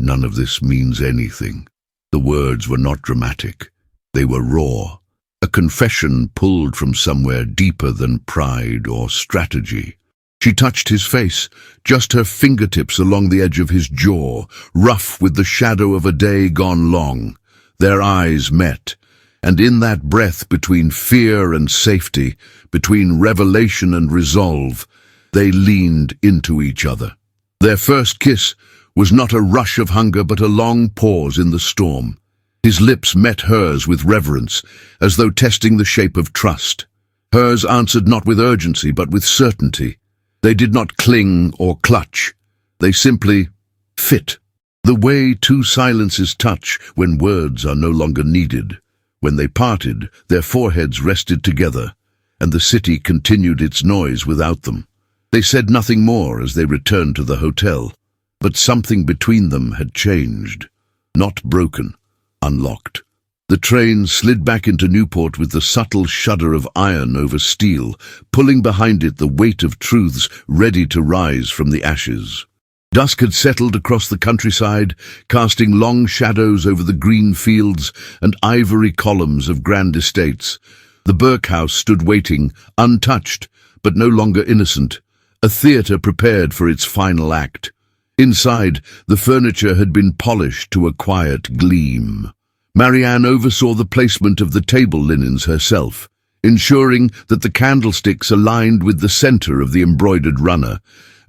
"none of this means anything." The words were not dramatic. They were raw. A confession pulled from somewhere deeper than pride or strategy. She touched his face, just her fingertips along the edge of his jaw, rough with the shadow of a day gone long. Their eyes met, and in that breath between fear and safety, between revelation and resolve, they leaned into each other. Their first kiss was not a rush of hunger but a long pause in the storm. His lips met hers with reverence, as though testing the shape of trust. Hers answered not with urgency but with certainty. They did not cling or clutch. They simply fit. The way 2 silences touch when words are no longer needed. When they parted, their foreheads rested together, and the city continued its noise without them. They said nothing more as they returned to the hotel, but something between them had changed. Not broken, unlocked. The train slid back into Newport with the subtle shudder of iron over steel, pulling behind it the weight of truths ready to rise from the ashes. Dusk had settled across the countryside, casting long shadows over the green fields and ivory columns of grand estates. The Burke house stood waiting, untouched, but no longer innocent, a theatre prepared for its final act. Inside, the furniture had been polished to a quiet gleam. Marianne oversaw the placement of the table linens herself, ensuring that the candlesticks aligned with the center of the embroidered runner,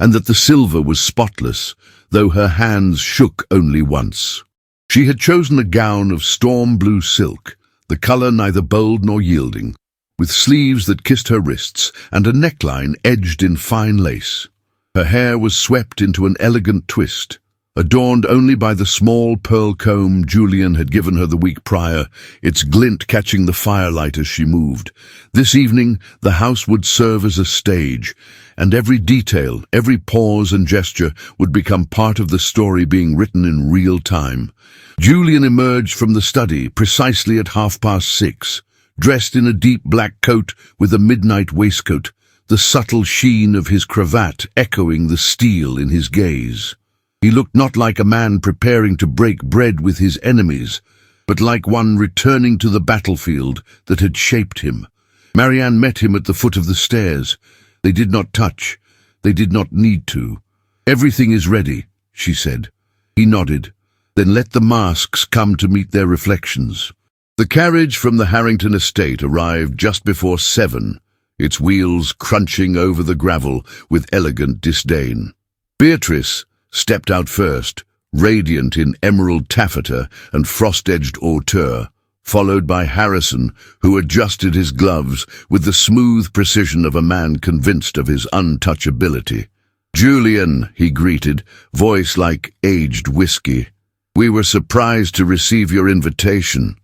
and that the silver was spotless, though her hands shook only once. She had chosen a gown of storm blue silk, the color neither bold nor yielding, with sleeves that kissed her wrists and a neckline edged in fine lace. Her hair was swept into an elegant twist, adorned only by the small pearl comb Julian had given her the week prior, its glint catching the firelight as she moved. This evening, the house would serve as a stage, and every detail, every pause and gesture would become part of the story being written in real time. Julian emerged from the study precisely at 6:30, dressed in a deep black coat with a midnight waistcoat, the subtle sheen of his cravat echoing the steel in his gaze. He looked not like a man preparing to break bread with his enemies, but like one returning to the battlefield that had shaped him. Marianne met him at the foot of the stairs. They did not touch. They did not need to. "Everything is ready," she said. He nodded. "Then let the masks come to meet their reflections." The carriage from the Harrington estate arrived just before 7, its wheels crunching over the gravel with elegant disdain. Beatrice stepped out first, radiant in emerald taffeta and frost-edged hauteur, followed by Harrison, who adjusted his gloves with the smooth precision of a man convinced of his untouchability. "Julian," he greeted, voice like aged whiskey. "We were surprised to receive your invitation."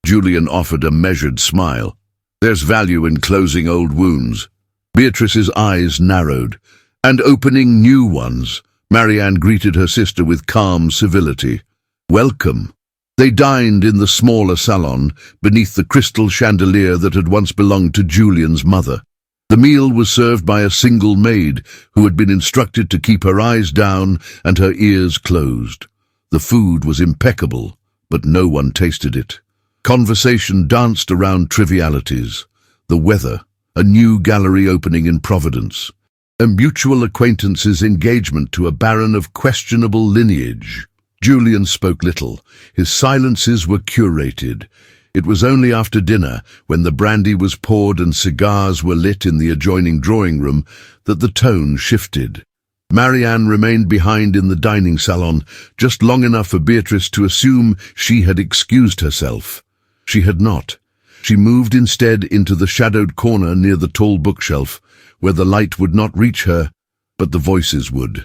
Julian offered a measured smile. "There's value in closing old wounds." Beatrice's eyes narrowed, and opening new ones. Marianne greeted her sister with calm civility. "Welcome." They dined in the smaller salon, beneath the crystal chandelier that had once belonged to Julian's mother. The meal was served by a single maid, who had been instructed to keep her eyes down and her ears closed. The food was impeccable, but no one tasted it. Conversation danced around trivialities. The weather, a new gallery opening in Providence, a mutual acquaintance's engagement to a baron of questionable lineage. Julian spoke little. His silences were curated. It was only after dinner, when the brandy was poured and cigars were lit in the adjoining drawing room, that the tone shifted. Marianne remained behind in the dining salon, just long enough for Beatrice to assume she had excused herself. She had not. She moved instead into the shadowed corner near the tall bookshelf, where the light would not reach her, but the voices would.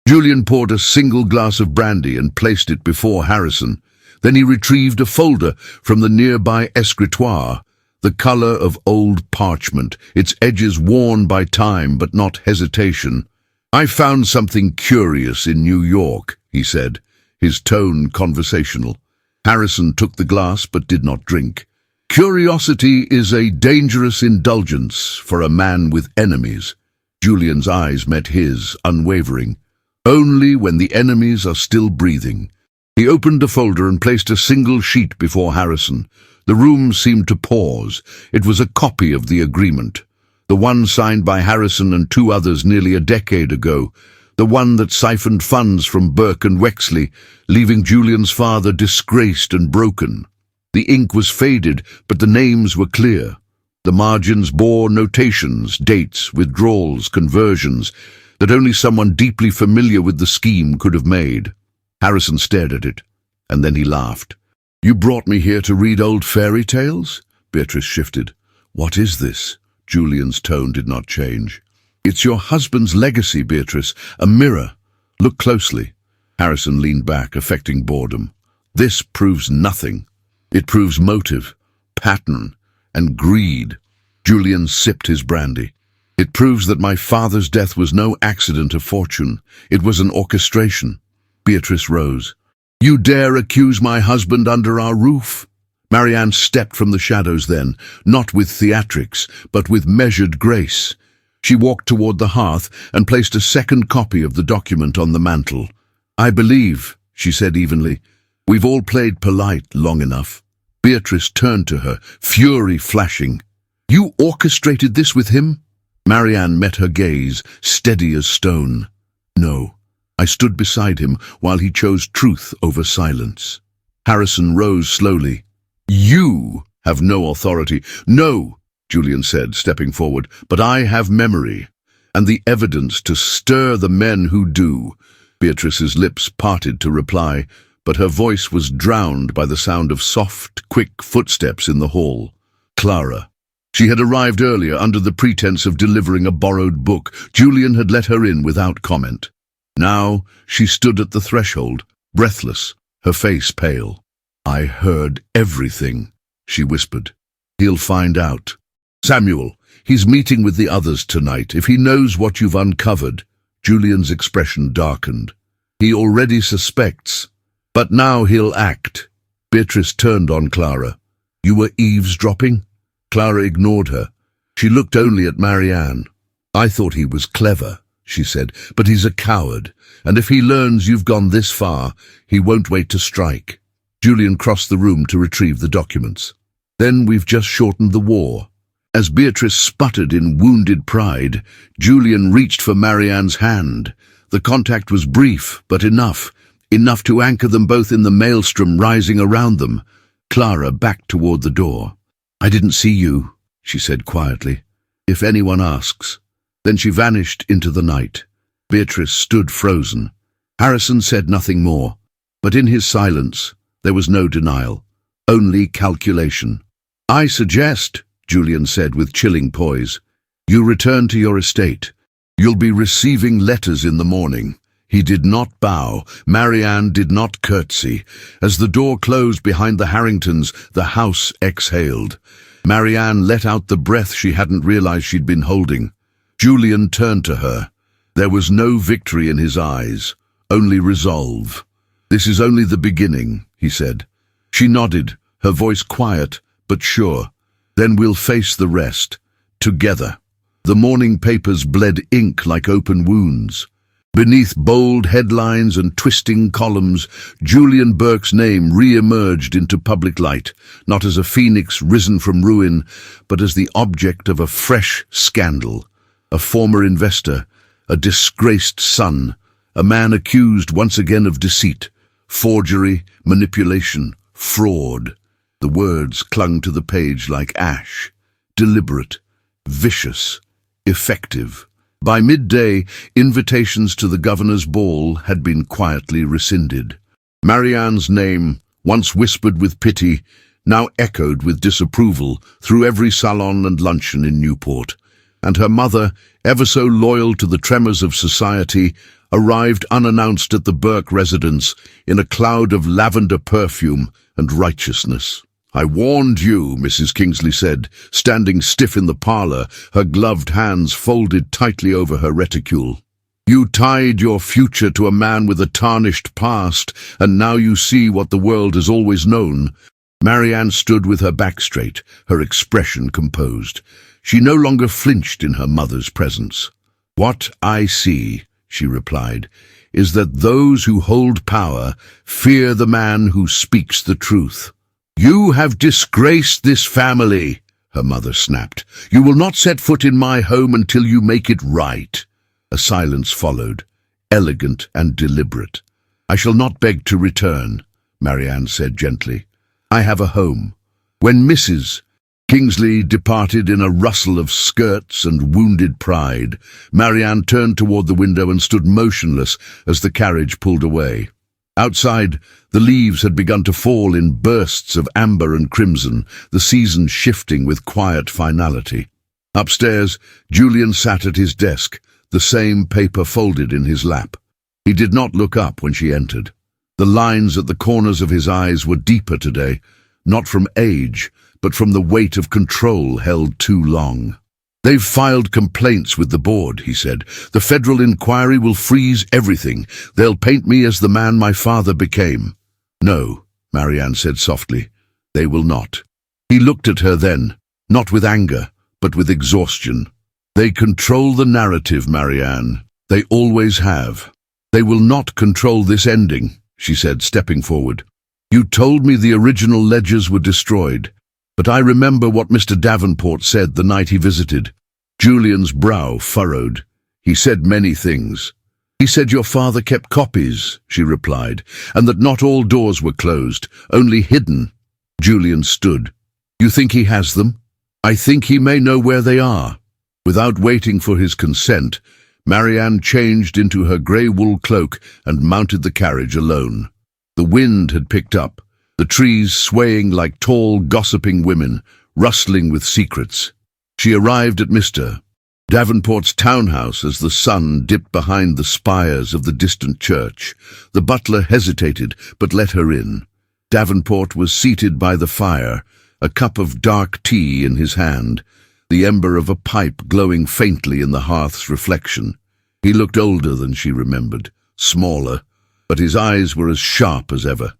Julian poured a single glass of brandy and placed it before Harrison. Then he retrieved a folder from the nearby escritoire, the color of old parchment, its edges worn by time but not hesitation. "I found something curious in New York," he said, his tone conversational. Harrison took the glass but did not drink. "Curiosity is a dangerous indulgence for a man with enemies." Julian's eyes met his, unwavering. "Only when the enemies are still breathing." He opened a folder and placed a single sheet before Harrison. The room seemed to pause. It was a copy of the agreement, the one signed by Harrison and 2 others nearly a decade ago, the one that siphoned funds from Burke and Wexley, leaving Julian's father disgraced and broken. The ink was faded, but the names were clear. The margins bore notations, dates, withdrawals, conversions, that only someone deeply familiar with the scheme could have made. Harrison stared at it, and then he laughed. "You brought me here to read old fairy tales?" Beatrice shifted. "What is this?" Julian's tone did not change. "It's your husband's legacy, Beatrice, a mirror. Look closely." Harrison leaned back, affecting boredom. "This proves nothing. It proves motive, pattern, and greed." Julian sipped his brandy. "It proves that my father's death was no accident of fortune. It was an orchestration." Beatrice rose. "You dare accuse my husband under our roof?" Marianne stepped from the shadows then, not with theatrics, but with measured grace. She walked toward the hearth and placed a second copy of the document on the mantel. "I believe," she said evenly, "we've all played polite long enough." Beatrice turned to her, fury flashing. "You orchestrated this with him?" Marianne met her gaze, steady as stone. "No. I stood beside him while he chose truth over silence." Harrison rose slowly. "You have no authority." "No," Julian said, stepping forward, "but I have memory, and the evidence to stir the men who do." Beatrice's lips parted to reply, but her voice was drowned by the sound of soft, quick footsteps in the hall. Clara. She had arrived earlier under the pretense of delivering a borrowed book. Julian had let her in without comment. Now she stood at the threshold, breathless, her face pale. "I heard everything," she whispered. "He'll find out. Samuel, he's meeting with the others tonight. If he knows what you've uncovered—" Julian's expression darkened. "He already suspects, but now he'll act." Beatrice turned on Clara. "You were eavesdropping?" Clara ignored her. She looked only at Marianne. "I thought he was clever," she said, "but he's a coward, and if he learns you've gone this far, he won't wait to strike." Julian crossed the room to retrieve the documents. "Then we've just shortened the war." As Beatrice sputtered in wounded pride, Julian reached for Marianne's hand. The contact was brief, but enough to anchor them both in the maelstrom rising around them. Clara backed toward the door. "I didn't see you," she said quietly. "If anyone asks." Then she vanished into the night. Beatrice stood frozen. Harrison said nothing more, but in his silence there was no denial, only calculation. "I suggest," Julian said with chilling poise, "you return to your estate. You'll be receiving letters in the morning." He did not bow. Marianne did not curtsy. As the door closed behind the Harringtons, the house exhaled. Marianne let out the breath she hadn't realized she'd been holding. Julian turned to her. There was no victory in his eyes, only resolve. "This is only the beginning," he said. She nodded, her voice quiet but sure. "Then we'll face the rest, together." The morning papers bled ink like open wounds. Beneath bold headlines and twisting columns, Julian Burke's name re-emerged into public light, not as a phoenix risen from ruin, but as the object of a fresh scandal. A former investor, a disgraced son, a man accused once again of deceit, forgery, manipulation, fraud. The words clung to the page like ash, deliberate, vicious, effective. By midday, invitations to the governor's ball had been quietly rescinded. Marianne's name, once whispered with pity, now echoed with disapproval through every salon and luncheon in Newport. And her mother, ever so loyal to the tremors of society, arrived unannounced at the Burke residence in a cloud of lavender perfume and righteousness. "I warned you," Mrs. Kingsley said, standing stiff in the parlor, her gloved hands folded tightly over her reticule. "You tied your future to a man with a tarnished past, and now you see what the world has always known." Marianne stood with her back straight, her expression composed. She no longer flinched in her mother's presence. "What I see," she replied, "is that those who hold power fear the man who speaks the truth." "You have disgraced this family," her mother snapped. "You will not set foot in my home until you make it right." A silence followed, elegant and deliberate. "I shall not beg to return," Marianne said gently. "I have a home." When Mrs. Kingsley departed in a rustle of skirts and wounded pride, Marianne turned toward the window and stood motionless as the carriage pulled away. Outside, the leaves had begun to fall in bursts of amber and crimson, the season shifting with quiet finality. Upstairs, Julian sat at his desk, the same paper folded in his lap. He did not look up when she entered. The lines at the corners of his eyes were deeper today, not from age, but from the weight of control held too long. "They've filed complaints with the board," he said. "The federal inquiry will freeze everything. They'll paint me as the man my father became." "No," Marianne said softly, "they will not." He looked at her then, not with anger, but with exhaustion. They control the narrative, Marianne. They always have. They will not control this ending, she said, stepping forward. You told me the original ledgers were destroyed, but I remember what Mr. Davenport said the night he visited. Julian's brow furrowed. He said many things. He said your father kept copies, she replied, and that not all doors were closed, only hidden. Julian stood. You think he has them? I think he may know where they are. Without waiting for his consent, Marianne changed into her grey wool cloak and mounted the carriage alone. The wind had picked up, the trees swaying like tall, gossiping women, rustling with secrets. She arrived at Mr. Davenport's townhouse as the sun dipped behind the spires of the distant church. The butler hesitated, but let her in. Davenport was seated by the fire, a cup of dark tea in his hand, the ember of a pipe glowing faintly in the hearth's reflection. He looked older than she remembered, smaller, but his eyes were as sharp as ever.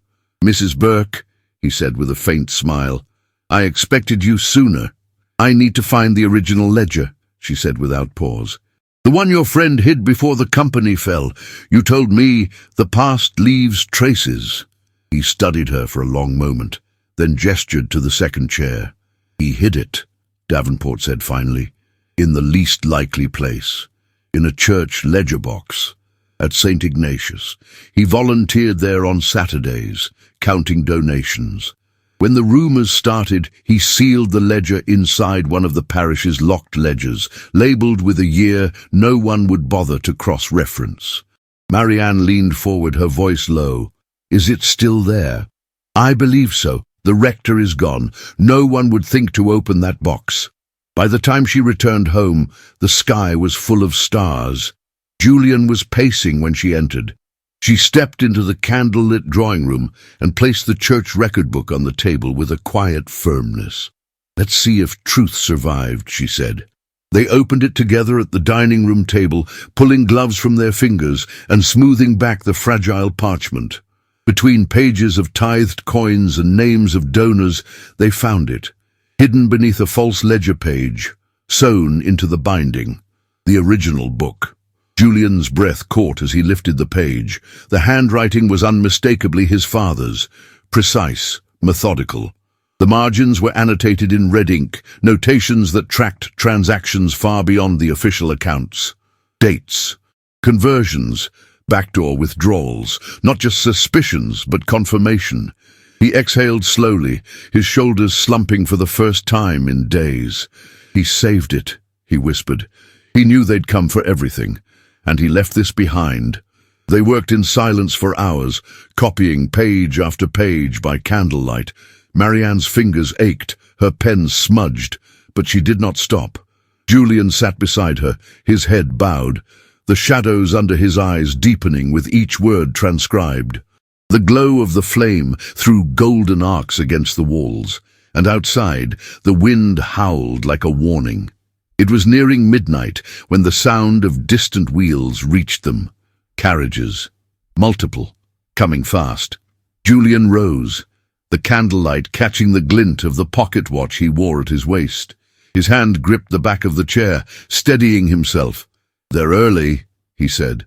Mrs. Burke, he said with a faint smile, I expected you sooner. I need to find the original ledger, she said without pause. The one your friend hid before the company fell. You told me the past leaves traces. He studied her for a long moment, then gestured to the second chair. He hid it, Davenport said finally, in the least likely place, in a church ledger box. At St. Ignatius. He volunteered there on Saturdays, counting donations. When the rumours started, he sealed the ledger inside one of the parish's locked ledgers, labelled with a year no one would bother to cross-reference. Marianne leaned forward, her voice low. Is it still there? I believe so. The rector is gone. No one would think to open that box. By the time she returned home, the sky was full of stars. Julian was pacing when she entered. She stepped into the candle-lit drawing room and placed the church record book on the table with a quiet firmness. Let's see if truth survived, she said. They opened it together at the dining room table, pulling gloves from their fingers and smoothing back the fragile parchment. Between pages of tithed coins and names of donors, they found it, hidden beneath a false ledger page, sewn into the binding, the original book. Julian's breath caught as he lifted the page. The handwriting was unmistakably his father's, precise, methodical. The margins were annotated in red ink, notations that tracked transactions far beyond the official accounts. Dates, conversions, backdoor withdrawals, not just suspicions, but confirmation. He exhaled slowly, his shoulders slumping for the first time in days. He saved it, he whispered. He knew they'd come for everything. And he left this behind. They worked in silence for hours, copying page after page by candlelight. Marianne's fingers ached, her pen smudged, but she did not stop. Julian sat beside her, his head bowed, the shadows under his eyes deepening with each word transcribed. The glow of the flame threw golden arcs against the walls, and outside the wind howled like a warning. It was nearing midnight when the sound of distant wheels reached them. Carriages, multiple, coming fast. Julian rose, the candlelight catching the glint of the pocket watch he wore at his waist. His hand gripped the back of the chair, steadying himself. They're early, he said.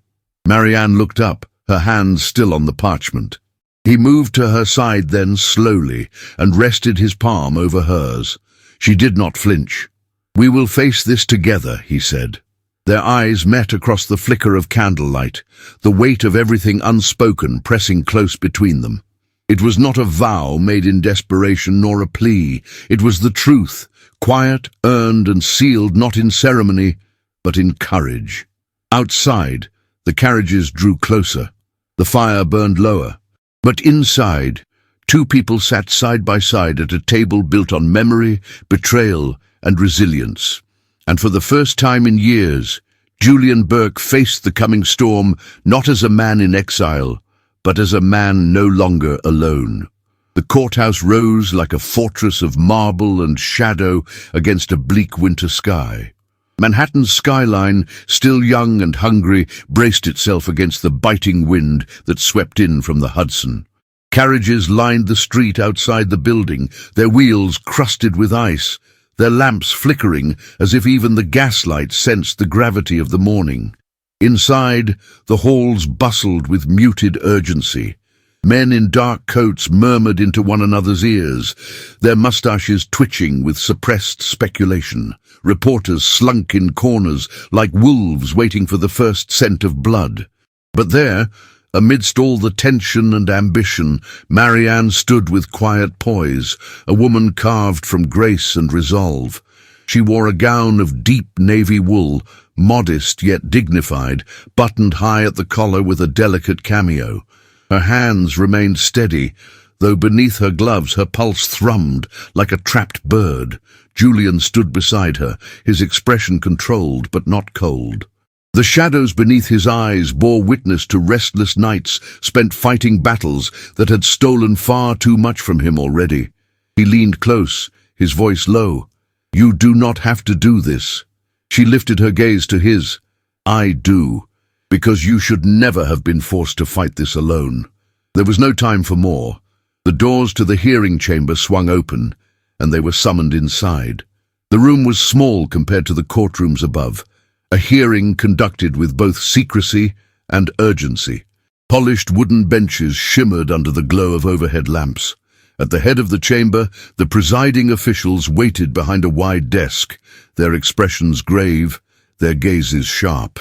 Marianne looked up, her hands still on the parchment. He moved to her side then slowly and rested his palm over hers. She did not flinch. We will face this together, he said. Their eyes met across the flicker of candlelight, the weight of everything unspoken pressing close between them. It was not a vow made in desperation nor a plea. It was the truth, quiet, earned and sealed not in ceremony, but in courage. Outside, the carriages drew closer. The fire burned lower. But inside, two people sat side by side at a table built on memory, betrayal, and resilience. And for the first time in years, Julian Burke faced the coming storm not as a man in exile, but as a man no longer alone. The courthouse rose like a fortress of marble and shadow against a bleak winter sky. Manhattan's skyline, still young and hungry, braced itself against the biting wind that swept in from the Hudson. Carriages lined the street outside the building, their wheels crusted with ice. their lamps flickering as if even the gaslight sensed the gravity of the morning. Inside, the halls bustled with muted urgency. Men in dark coats murmured into one another's ears, their mustaches twitching with suppressed speculation. Reporters slunk in corners like wolves waiting for the first scent of blood. But there, amidst all the tension and ambition, Marianne stood with quiet poise, a woman carved from grace and resolve. She wore a gown of deep navy wool, modest yet dignified, buttoned high at the collar with a delicate cameo. Her hands remained steady, though beneath her gloves her pulse thrummed like a trapped bird. Julian stood beside her, his expression controlled but not cold. The shadows beneath his eyes bore witness to restless nights spent fighting battles that had stolen far too much from him already. He leaned close, his voice low. "You do not have to do this." She lifted her gaze to his. "I do. Because you should never have been forced to fight this alone." There was no time for more. The doors to the hearing chamber swung open, and they were summoned inside. The room was small compared to the courtrooms above, a hearing conducted with both secrecy and urgency. Polished wooden benches shimmered under the glow of overhead lamps. At the head of the chamber, the presiding officials waited behind a wide desk, their expressions grave, their gazes sharp.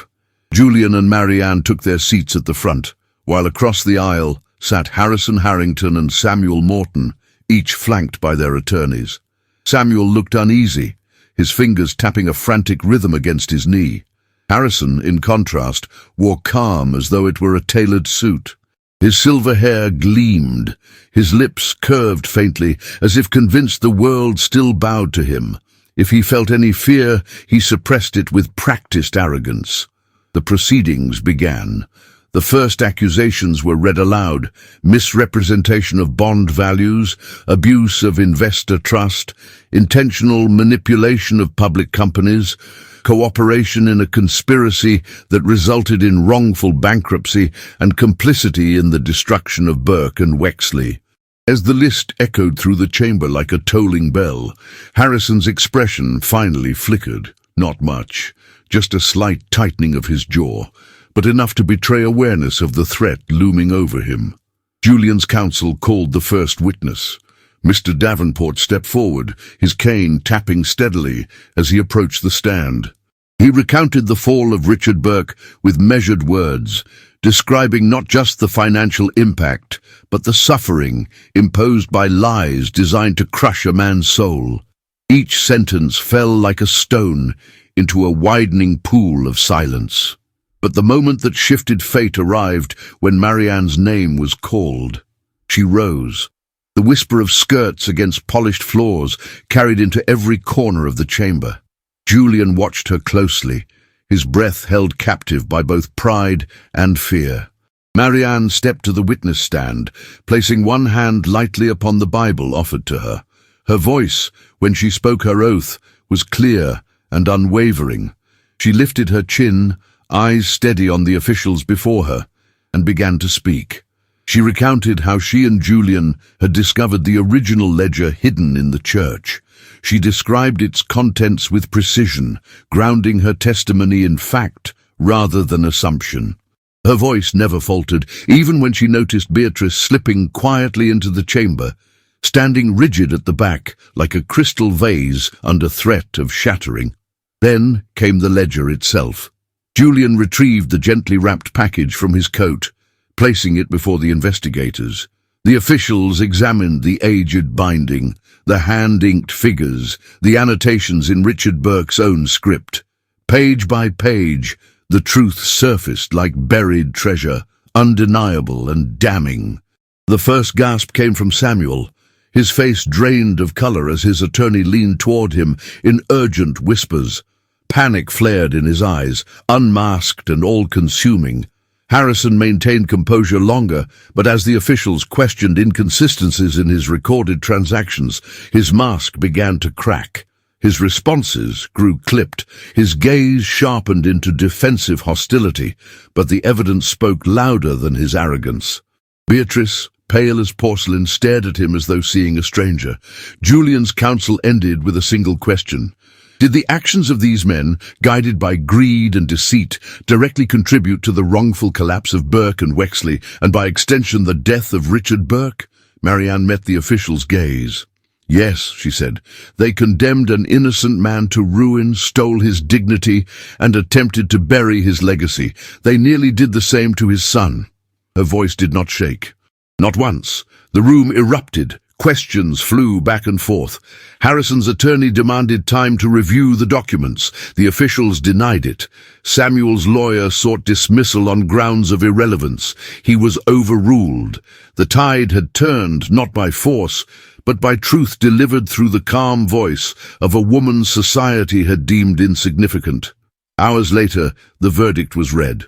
Julian and Marianne took their seats at the front, while across the aisle sat Harrison Harrington and Samuel Morton, each flanked by their attorneys. Samuel looked uneasy, his fingers tapping a frantic rhythm against his knee. Harrison, in contrast, wore calm as though it were a tailored suit. His silver hair gleamed, his lips curved faintly, as if convinced the world still bowed to him. If he felt any fear, he suppressed it with practiced arrogance. The proceedings began. The first accusations were read aloud: misrepresentation of bond values, abuse of investor trust, intentional manipulation of public companies, cooperation in a conspiracy that resulted in wrongful bankruptcy, and complicity in the destruction of Burke and Wexley. As the list echoed through the chamber like a tolling bell, Harrison's expression finally flickered. Not much, just a slight tightening of his jaw, but enough to betray awareness of the threat looming over him. Julian's counsel called the first witness. Mr. Davenport stepped forward, his cane tapping steadily as he approached the stand. He recounted the fall of Richard Burke with measured words, describing not just the financial impact, but the suffering imposed by lies designed to crush a man's soul. Each sentence fell like a stone into a widening pool of silence. But the moment that shifted fate arrived when Marianne's name was called. She rose. The whisper of skirts against polished floors carried into every corner of the chamber. Julian watched her closely, his breath held captive by both pride and fear. Marianne stepped to the witness stand, placing one hand lightly upon the Bible offered to her. Her voice, when she spoke her oath, was clear and unwavering. She lifted her chin, eyes steady on the officials before her, and began to speak. She recounted how she and Julian had discovered the original ledger hidden in the church. She described its contents with precision, grounding her testimony in fact rather than assumption. Her voice never faltered, even when she noticed Beatrice slipping quietly into the chamber, standing rigid at the back like a crystal vase under threat of shattering. Then came the ledger itself. Julian retrieved the gently wrapped package from his coat, placing it before the investigators. The officials examined the aged binding, the hand-inked figures, the annotations in Richard Burke's own script. Page by page, the truth surfaced like buried treasure, undeniable and damning. The first gasp came from Samuel, his face drained of color as his attorney leaned toward him in urgent whispers. Panic flared in his eyes, unmasked and all-consuming. Harrison maintained composure longer, but as the officials questioned inconsistencies in his recorded transactions, his mask began to crack. His responses grew clipped, his gaze sharpened into defensive hostility, but the evidence spoke louder than his arrogance. Beatrice, pale as porcelain, stared at him as though seeing a stranger. Julian's counsel ended with a single question. Did the actions of these men, guided by greed and deceit, directly contribute to the wrongful collapse of Burke and Wexley, and by extension the death of Richard Burke? Marianne met the official's gaze. Yes, she said, they condemned an innocent man to ruin, stole his dignity, and attempted to bury his legacy. They nearly did the same to his son. Her voice did not shake. Not once. The room erupted. Questions flew back and forth. Harrison's attorney demanded time to review the documents. The officials denied it. Samuel's lawyer sought dismissal on grounds of irrelevance. He was overruled. The tide had turned, not by force, but by truth delivered through the calm voice of a woman society had deemed insignificant. Hours later, the verdict was read.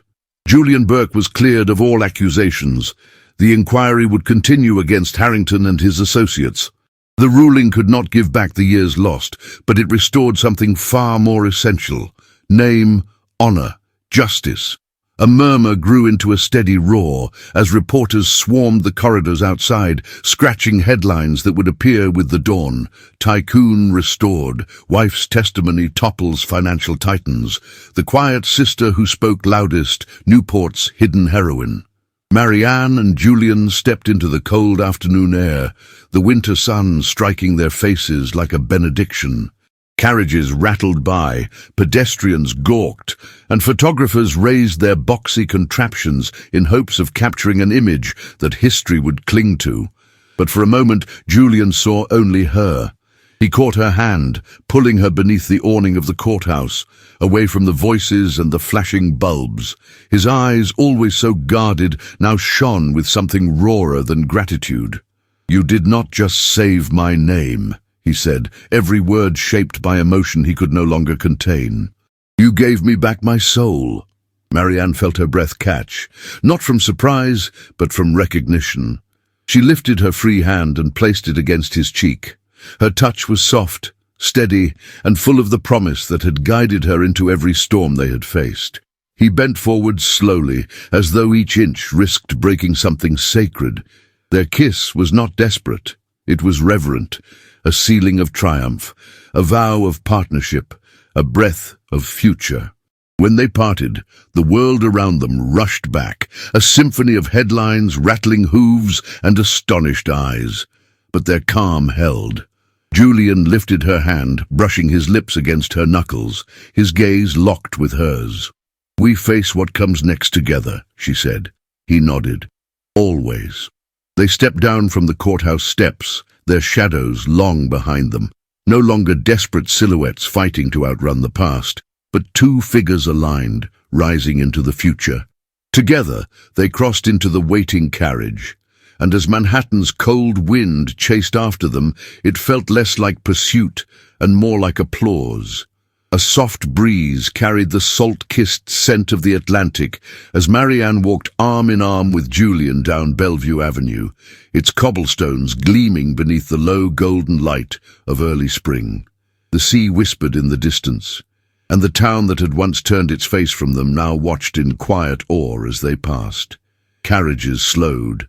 Julian Burke was cleared of all accusations. The inquiry would continue against Harrington and his associates. The ruling could not give back the years lost, but it restored something far more essential: name, honor, justice. A murmur grew into a steady roar as reporters swarmed the corridors outside, scratching headlines that would appear with the dawn. Tycoon restored. Wife's testimony topples financial titans. The quiet sister who spoke loudest, Newport's hidden heroine. Marianne and Julian stepped into the cold afternoon air, the winter sun striking their faces like a benediction. Carriages rattled by, pedestrians gawked, and photographers raised their boxy contraptions in hopes of capturing an image that history would cling to. But for a moment, Julian saw only her. He caught her hand, pulling her beneath the awning of the courthouse, away from the voices and the flashing bulbs. His eyes, always so guarded, now shone with something rawer than gratitude. "You did not just save my name," he said, every word shaped by emotion he could no longer contain. "You gave me back my soul." Marianne felt her breath catch, not from surprise, but from recognition. She lifted her free hand and placed it against his cheek. Her touch was soft, steady, and full of the promise that had guided her into every storm they had faced. He bent forward slowly, as though each inch risked breaking something sacred. Their kiss was not desperate. It was reverent, a sealing of triumph, a vow of partnership, a breath of future. When they parted, the world around them rushed back, a symphony of headlines, rattling hooves, and astonished eyes. But their calm held. Julian lifted her hand, brushing his lips against her knuckles, his gaze locked with hers. "We face what comes next together," she said. He nodded. "Always." They stepped down from the courthouse steps, their shadows long behind them, no longer desperate silhouettes fighting to outrun the past, but two figures aligned, rising into the future. Together, they crossed into the waiting carriage, and as Manhattan's cold wind chased after them, it felt less like pursuit and more like applause. A soft breeze carried the salt-kissed scent of the Atlantic as Marianne walked arm in arm with Julian down Bellevue Avenue, its cobblestones gleaming beneath the low golden light of early spring. The sea whispered in the distance, and the town that had once turned its face from them now watched in quiet awe as they passed. Carriages slowed.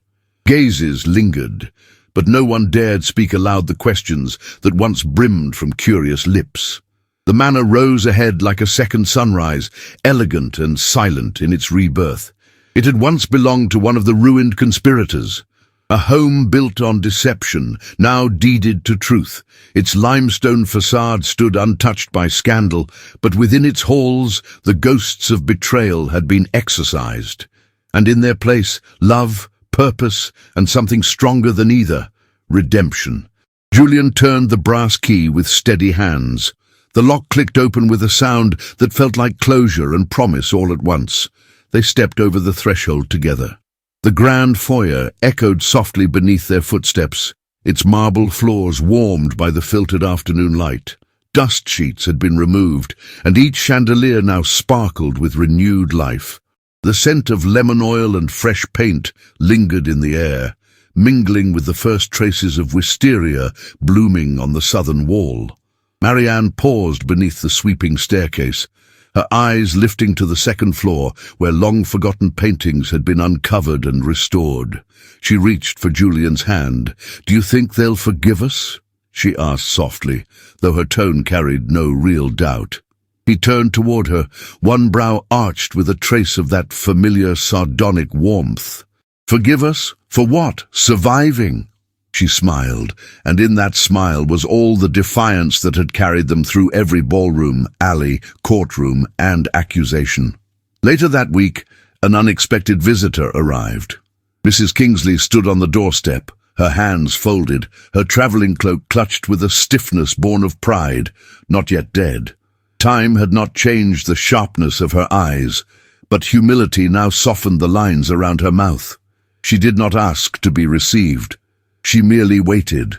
Gazes lingered, but no one dared speak aloud the questions that once brimmed from curious lips. The manor rose ahead like a second sunrise, elegant and silent in its rebirth. It had once belonged to one of the ruined conspirators, a home built on deception, now deeded to truth. Its limestone facade stood untouched by scandal, but within its halls the ghosts of betrayal had been exorcised. And in their place, love, purpose, and something stronger than either: redemption. Julian turned the brass key with steady hands. The lock clicked open with a sound that felt like closure and promise all at once. They stepped over the threshold together. The grand foyer echoed softly beneath their footsteps, its marble floors warmed by the filtered afternoon light. Dust sheets had been removed, and each chandelier now sparkled with renewed life. The scent of lemon oil and fresh paint lingered in the air, mingling with the first traces of wisteria blooming on the southern wall. Marianne paused beneath the sweeping staircase, her eyes lifting to the second floor, where long-forgotten paintings had been uncovered and restored. She reached for Julian's hand. "Do you think they'll forgive us?" she asked softly, though her tone carried no real doubt. He turned toward her, one brow arched with a trace of that familiar sardonic warmth. "Forgive us? For what? Surviving?" She smiled, and in that smile was all the defiance that had carried them through every ballroom, alley, courtroom, and accusation. Later that week, an unexpected visitor arrived. Mrs. Kingsley stood on the doorstep, her hands folded, her travelling cloak clutched with a stiffness born of pride, not yet dead. Time had not changed the sharpness of her eyes, but humility now softened the lines around her mouth. She did not ask to be received. She merely waited.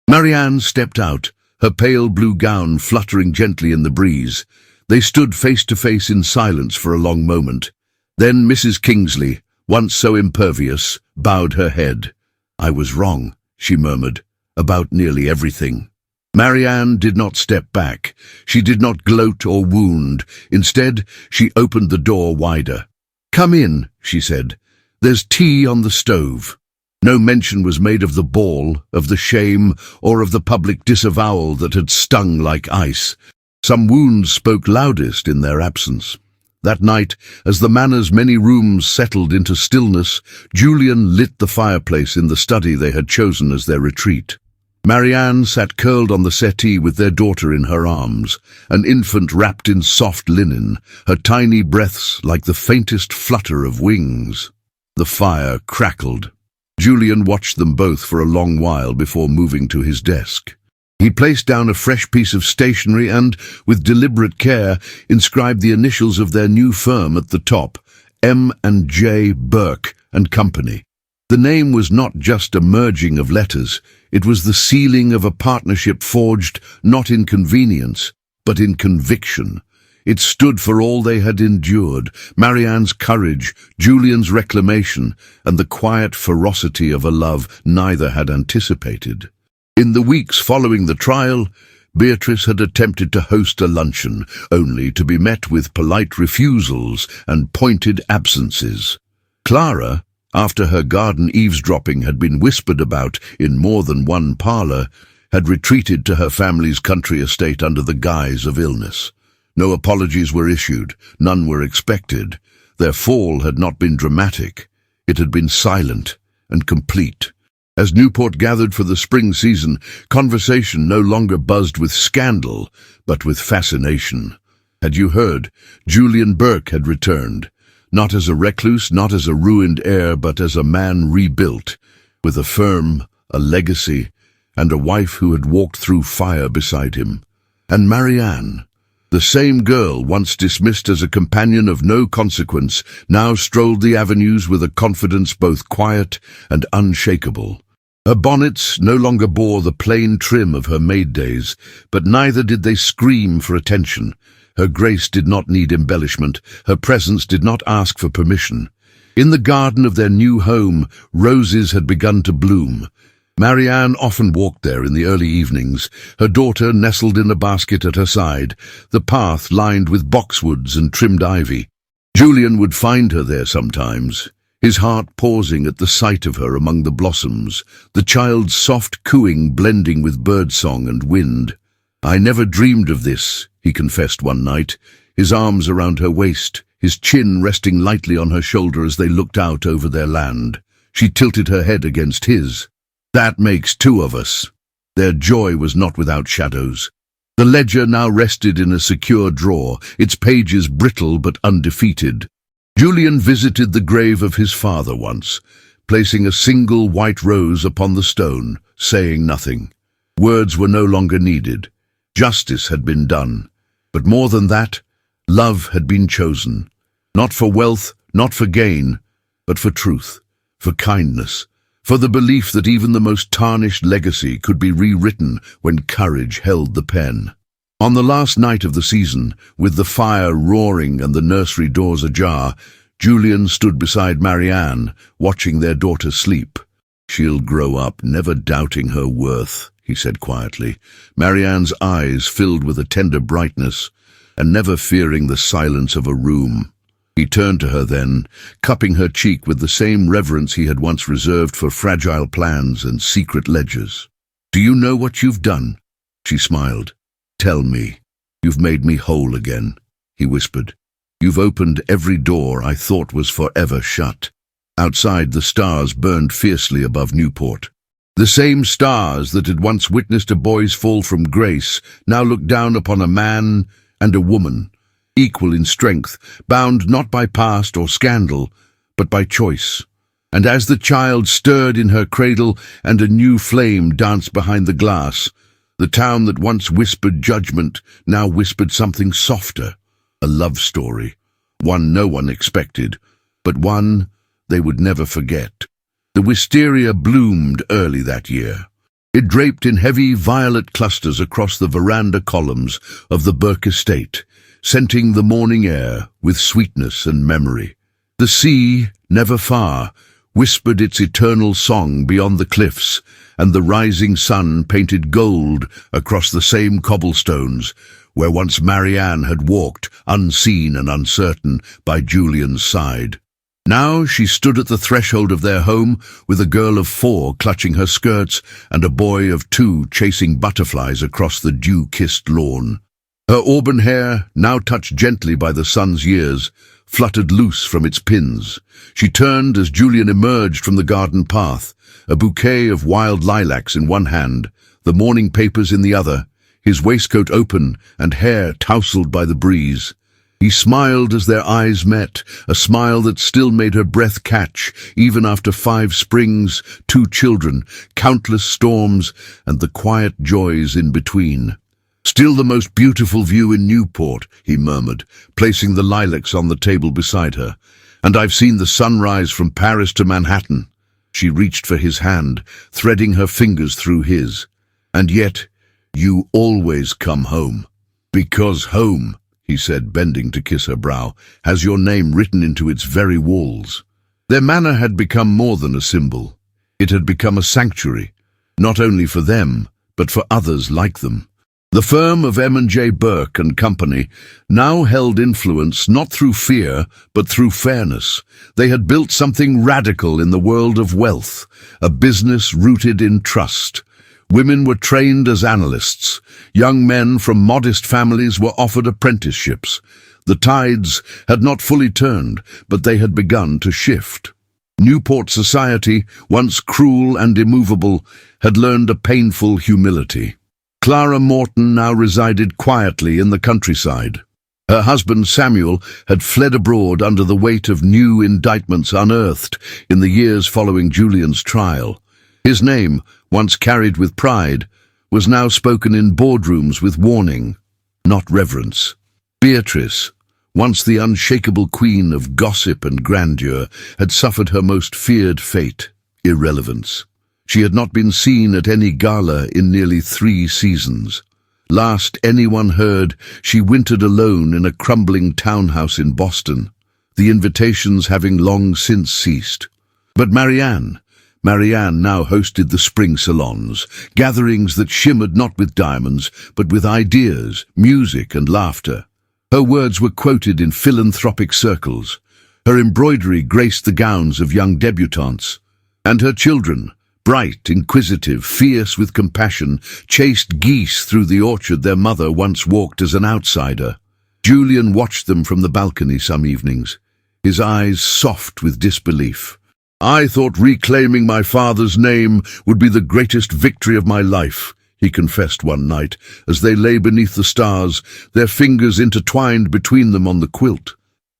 Marianne stepped out, her pale blue gown fluttering gently in the breeze. They stood face to face in silence for a long moment. Then Mrs. Kingsley, once so impervious, bowed her head. "I was wrong," she murmured, "about nearly everything." Marianne did not step back. She did not gloat or wound. Instead, she opened the door wider. "Come in," she said. "There's tea on the stove." No mention was made of the ball, of the shame, or of the public disavowal that had stung like ice. Some wounds spoke loudest in their absence. That night, as the manor's many rooms settled into stillness, Julian lit the fireplace in the study they had chosen as their retreat. Marianne sat curled on the settee with their daughter in her arms, an infant wrapped in soft linen, her tiny breaths like the faintest flutter of wings. The fire crackled. Julian watched them both for a long while before moving to his desk. He placed down a fresh piece of stationery and, with deliberate care, inscribed the initials of their new firm at the top, M&J Burke and Company. The name was not just a merging of letters, it was the sealing of a partnership forged not in convenience, but in conviction. It stood for all they had endured, Marianne's courage, Julian's reclamation, and the quiet ferocity of a love neither had anticipated. In the weeks following the trial, Beatrice had attempted to host a luncheon, only to be met with polite refusals and pointed absences. Clara, after her garden eavesdropping had been whispered about in more than one parlour, had retreated to her family's country estate under the guise of illness. No apologies were issued, none were expected. Their fall had not been dramatic. It had been silent and complete. As Newport gathered for the spring season, conversation no longer buzzed with scandal, but with fascination. Had you heard? Julian Burke had returned, not as a recluse, not as a ruined heir, but as a man rebuilt, with a firm, a legacy, and a wife who had walked through fire beside him. And Marianne, the same girl once dismissed as a companion of no consequence, now strolled the avenues with a confidence both quiet and unshakable. Her bonnets no longer bore the plain trim of her maid days, but neither did they scream for attention. Her grace did not need embellishment, her presence did not ask for permission. In the garden of their new home, roses had begun to bloom. Marianne often walked there in the early evenings, her daughter nestled in a basket at her side, the path lined with boxwoods and trimmed ivy. Julian would find her there sometimes, his heart pausing at the sight of her among the blossoms, the child's soft cooing blending with birdsong and wind. "I never dreamed of this," he confessed one night, his arms around her waist, his chin resting lightly on her shoulder as they looked out over their land. She tilted her head against his. "That makes two of us." Their joy was not without shadows. The ledger now rested in a secure drawer, its pages brittle but undefeated. Julian visited the grave of his father once, placing a single white rose upon the stone, saying nothing. Words were no longer needed. Justice had been done. But more than that, love had been chosen. Not for wealth, not for gain, but for truth, for kindness, for the belief that even the most tarnished legacy could be rewritten when courage held the pen. On the last night of the season, with the fire roaring and the nursery doors ajar, Julian stood beside Marianne, watching their daughter sleep. "She'll grow up, never doubting her worth," he said quietly. Marianne's eyes filled with a tender brightness. and never fearing the silence of a room. He turned to her then, cupping her cheek with the same reverence he had once reserved for fragile plans and secret ledgers. "Do you know what you've done?" She smiled. "Tell me. You've made me whole again," he whispered. "You've opened every door I thought was forever shut." Outside, the stars burned fiercely above Newport. The same stars that had once witnessed a boy's fall from grace now looked down upon a man and a woman, equal in strength, bound not by past or scandal, but by choice. And as the child stirred in her cradle and a new flame danced behind the glass, the town that once whispered judgment now whispered something softer, a love story, one no one expected, but one they would never forget. The wisteria bloomed early that year. It draped in heavy violet clusters across the veranda columns of the Burke estate, scenting the morning air with sweetness and memory. The sea, never far, whispered its eternal song beyond the cliffs, and the rising sun painted gold across the same cobblestones where once Marianne had walked, unseen and uncertain, by Julian's side. Now she stood at the threshold of their home with a girl of 4 clutching her skirts and a boy of 2 chasing butterflies across the dew-kissed lawn. Her auburn hair, now touched gently by the sun's years, fluttered loose from its pins. She turned as Julian emerged from the garden path, a bouquet of wild lilacs in one hand, the morning papers in the other, his waistcoat open and hair tousled by the breeze. He smiled as their eyes met, a smile that still made her breath catch, even after 5 springs, 2 children, countless storms, and the quiet joys in between. "Still the most beautiful view in Newport," he murmured, placing the lilacs on the table beside her. "And I've seen the sunrise from Paris to Manhattan." She reached for his hand, threading her fingers through his. "And yet, you always come home." "Because home," he said, bending to kiss her brow, "has your name written into its very walls." Their manor had become more than a symbol. It had become a sanctuary, not only for them, but for others like them. The firm of M&J Burke and Company now held influence not through fear, but through fairness. They had built something radical in the world of wealth, a business rooted in trust. Women were trained as analysts. Young men from modest families were offered apprenticeships. The tides had not fully turned, but they had begun to shift. Newport society, once cruel and immovable, had learned a painful humility. Clara Morton now resided quietly in the countryside. Her husband Samuel had fled abroad under the weight of new indictments unearthed in the years following Julian's trial. His name, once carried with pride, was now spoken in boardrooms with warning, not reverence. Beatrice, once the unshakable queen of gossip and grandeur, had suffered her most feared fate, irrelevance. She had not been seen at any gala in nearly 3 seasons. Last anyone heard, she wintered alone in a crumbling townhouse in Boston, the invitations having long since ceased. But Marianne now hosted the spring salons, gatherings that shimmered not with diamonds, but with ideas, music and laughter. Her words were quoted in philanthropic circles. Her embroidery graced the gowns of young debutantes. And her children, bright, inquisitive, fierce with compassion, chased geese through the orchard their mother once walked as an outsider. Julian watched them from the balcony some evenings, his eyes soft with disbelief. "I thought reclaiming my father's name would be the greatest victory of my life," he confessed one night, as they lay beneath the stars, their fingers intertwined between them on the quilt.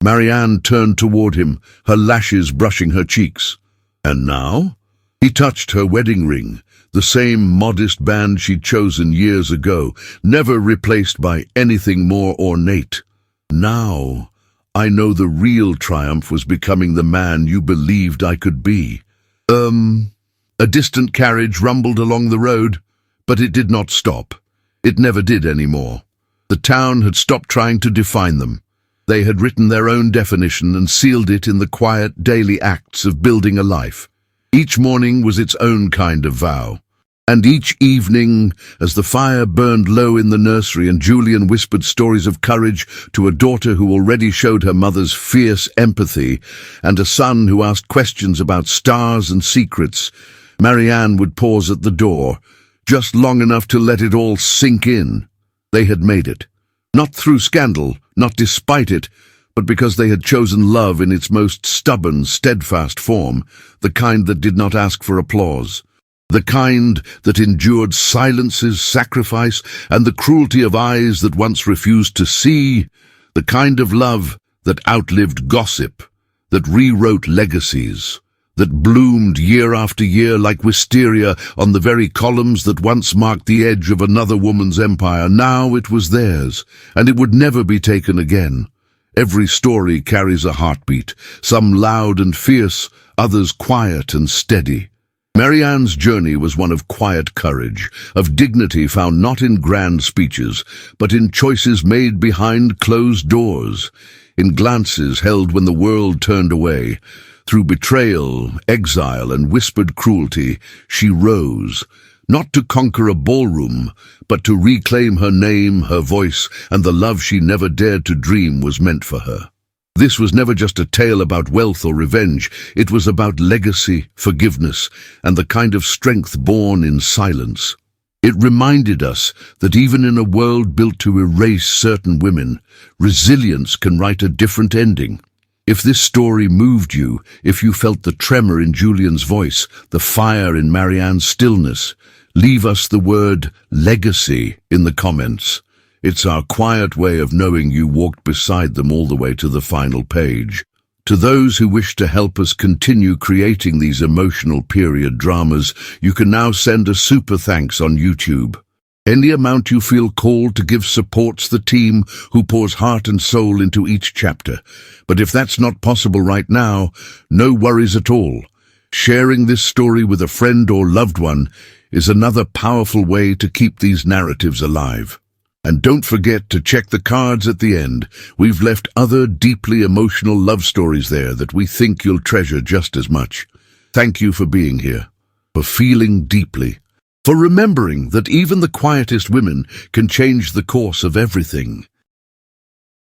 Marianne turned toward him, her lashes brushing her cheeks. "And now?" He touched her wedding ring, the same modest band she'd chosen years ago, never replaced by anything more ornate. "Now, I know the real triumph was becoming the man you believed I could be." A distant carriage rumbled along the road, but it did not stop. It never did anymore. The town had stopped trying to define them. They had written their own definition and sealed it in the quiet daily acts of building a life. Each morning was its own kind of vow. And each evening, as the fire burned low in the nursery and Julian whispered stories of courage to a daughter who already showed her mother's fierce empathy, and a son who asked questions about stars and secrets, Marianne would pause at the door, just long enough to let it all sink in. They had made it. Not through scandal, not despite it, but because they had chosen love in its most stubborn, steadfast form, the kind that did not ask for applause. The kind that endured silences, sacrifice, and the cruelty of eyes that once refused to see. The kind of love that outlived gossip, that rewrote legacies, that bloomed year after year like wisteria on the very columns that once marked the edge of another woman's empire. Now it was theirs, and it would never be taken again. Every story carries a heartbeat, some loud and fierce, others quiet and steady. Marianne's journey was one of quiet courage, of dignity found not in grand speeches, but in choices made behind closed doors, in glances held when the world turned away. Through betrayal, exile, and whispered cruelty, she rose, not to conquer a ballroom, but to reclaim her name, her voice, and the love she never dared to dream was meant for her. This was never just a tale about wealth or revenge. It was about legacy, forgiveness, and the kind of strength born in silence. It reminded us that even in a world built to erase certain women, resilience can write a different ending. If this story moved you, if you felt the tremor in Julian's voice, the fire in Marianne's stillness, leave us the word legacy in the comments. It's our quiet way of knowing you walked beside them all the way to the final page. To those who wish to help us continue creating these emotional period dramas, you can now send a super thanks on YouTube. Any amount you feel called to give supports the team who pours heart and soul into each chapter. But if that's not possible right now, no worries at all. Sharing this story with a friend or loved one is another powerful way to keep these narratives alive. And don't forget to check the cards at the end. We've left other deeply emotional love stories there that we think you'll treasure just as much. Thank you for being here, for feeling deeply, for remembering that even the quietest women can change the course of everything.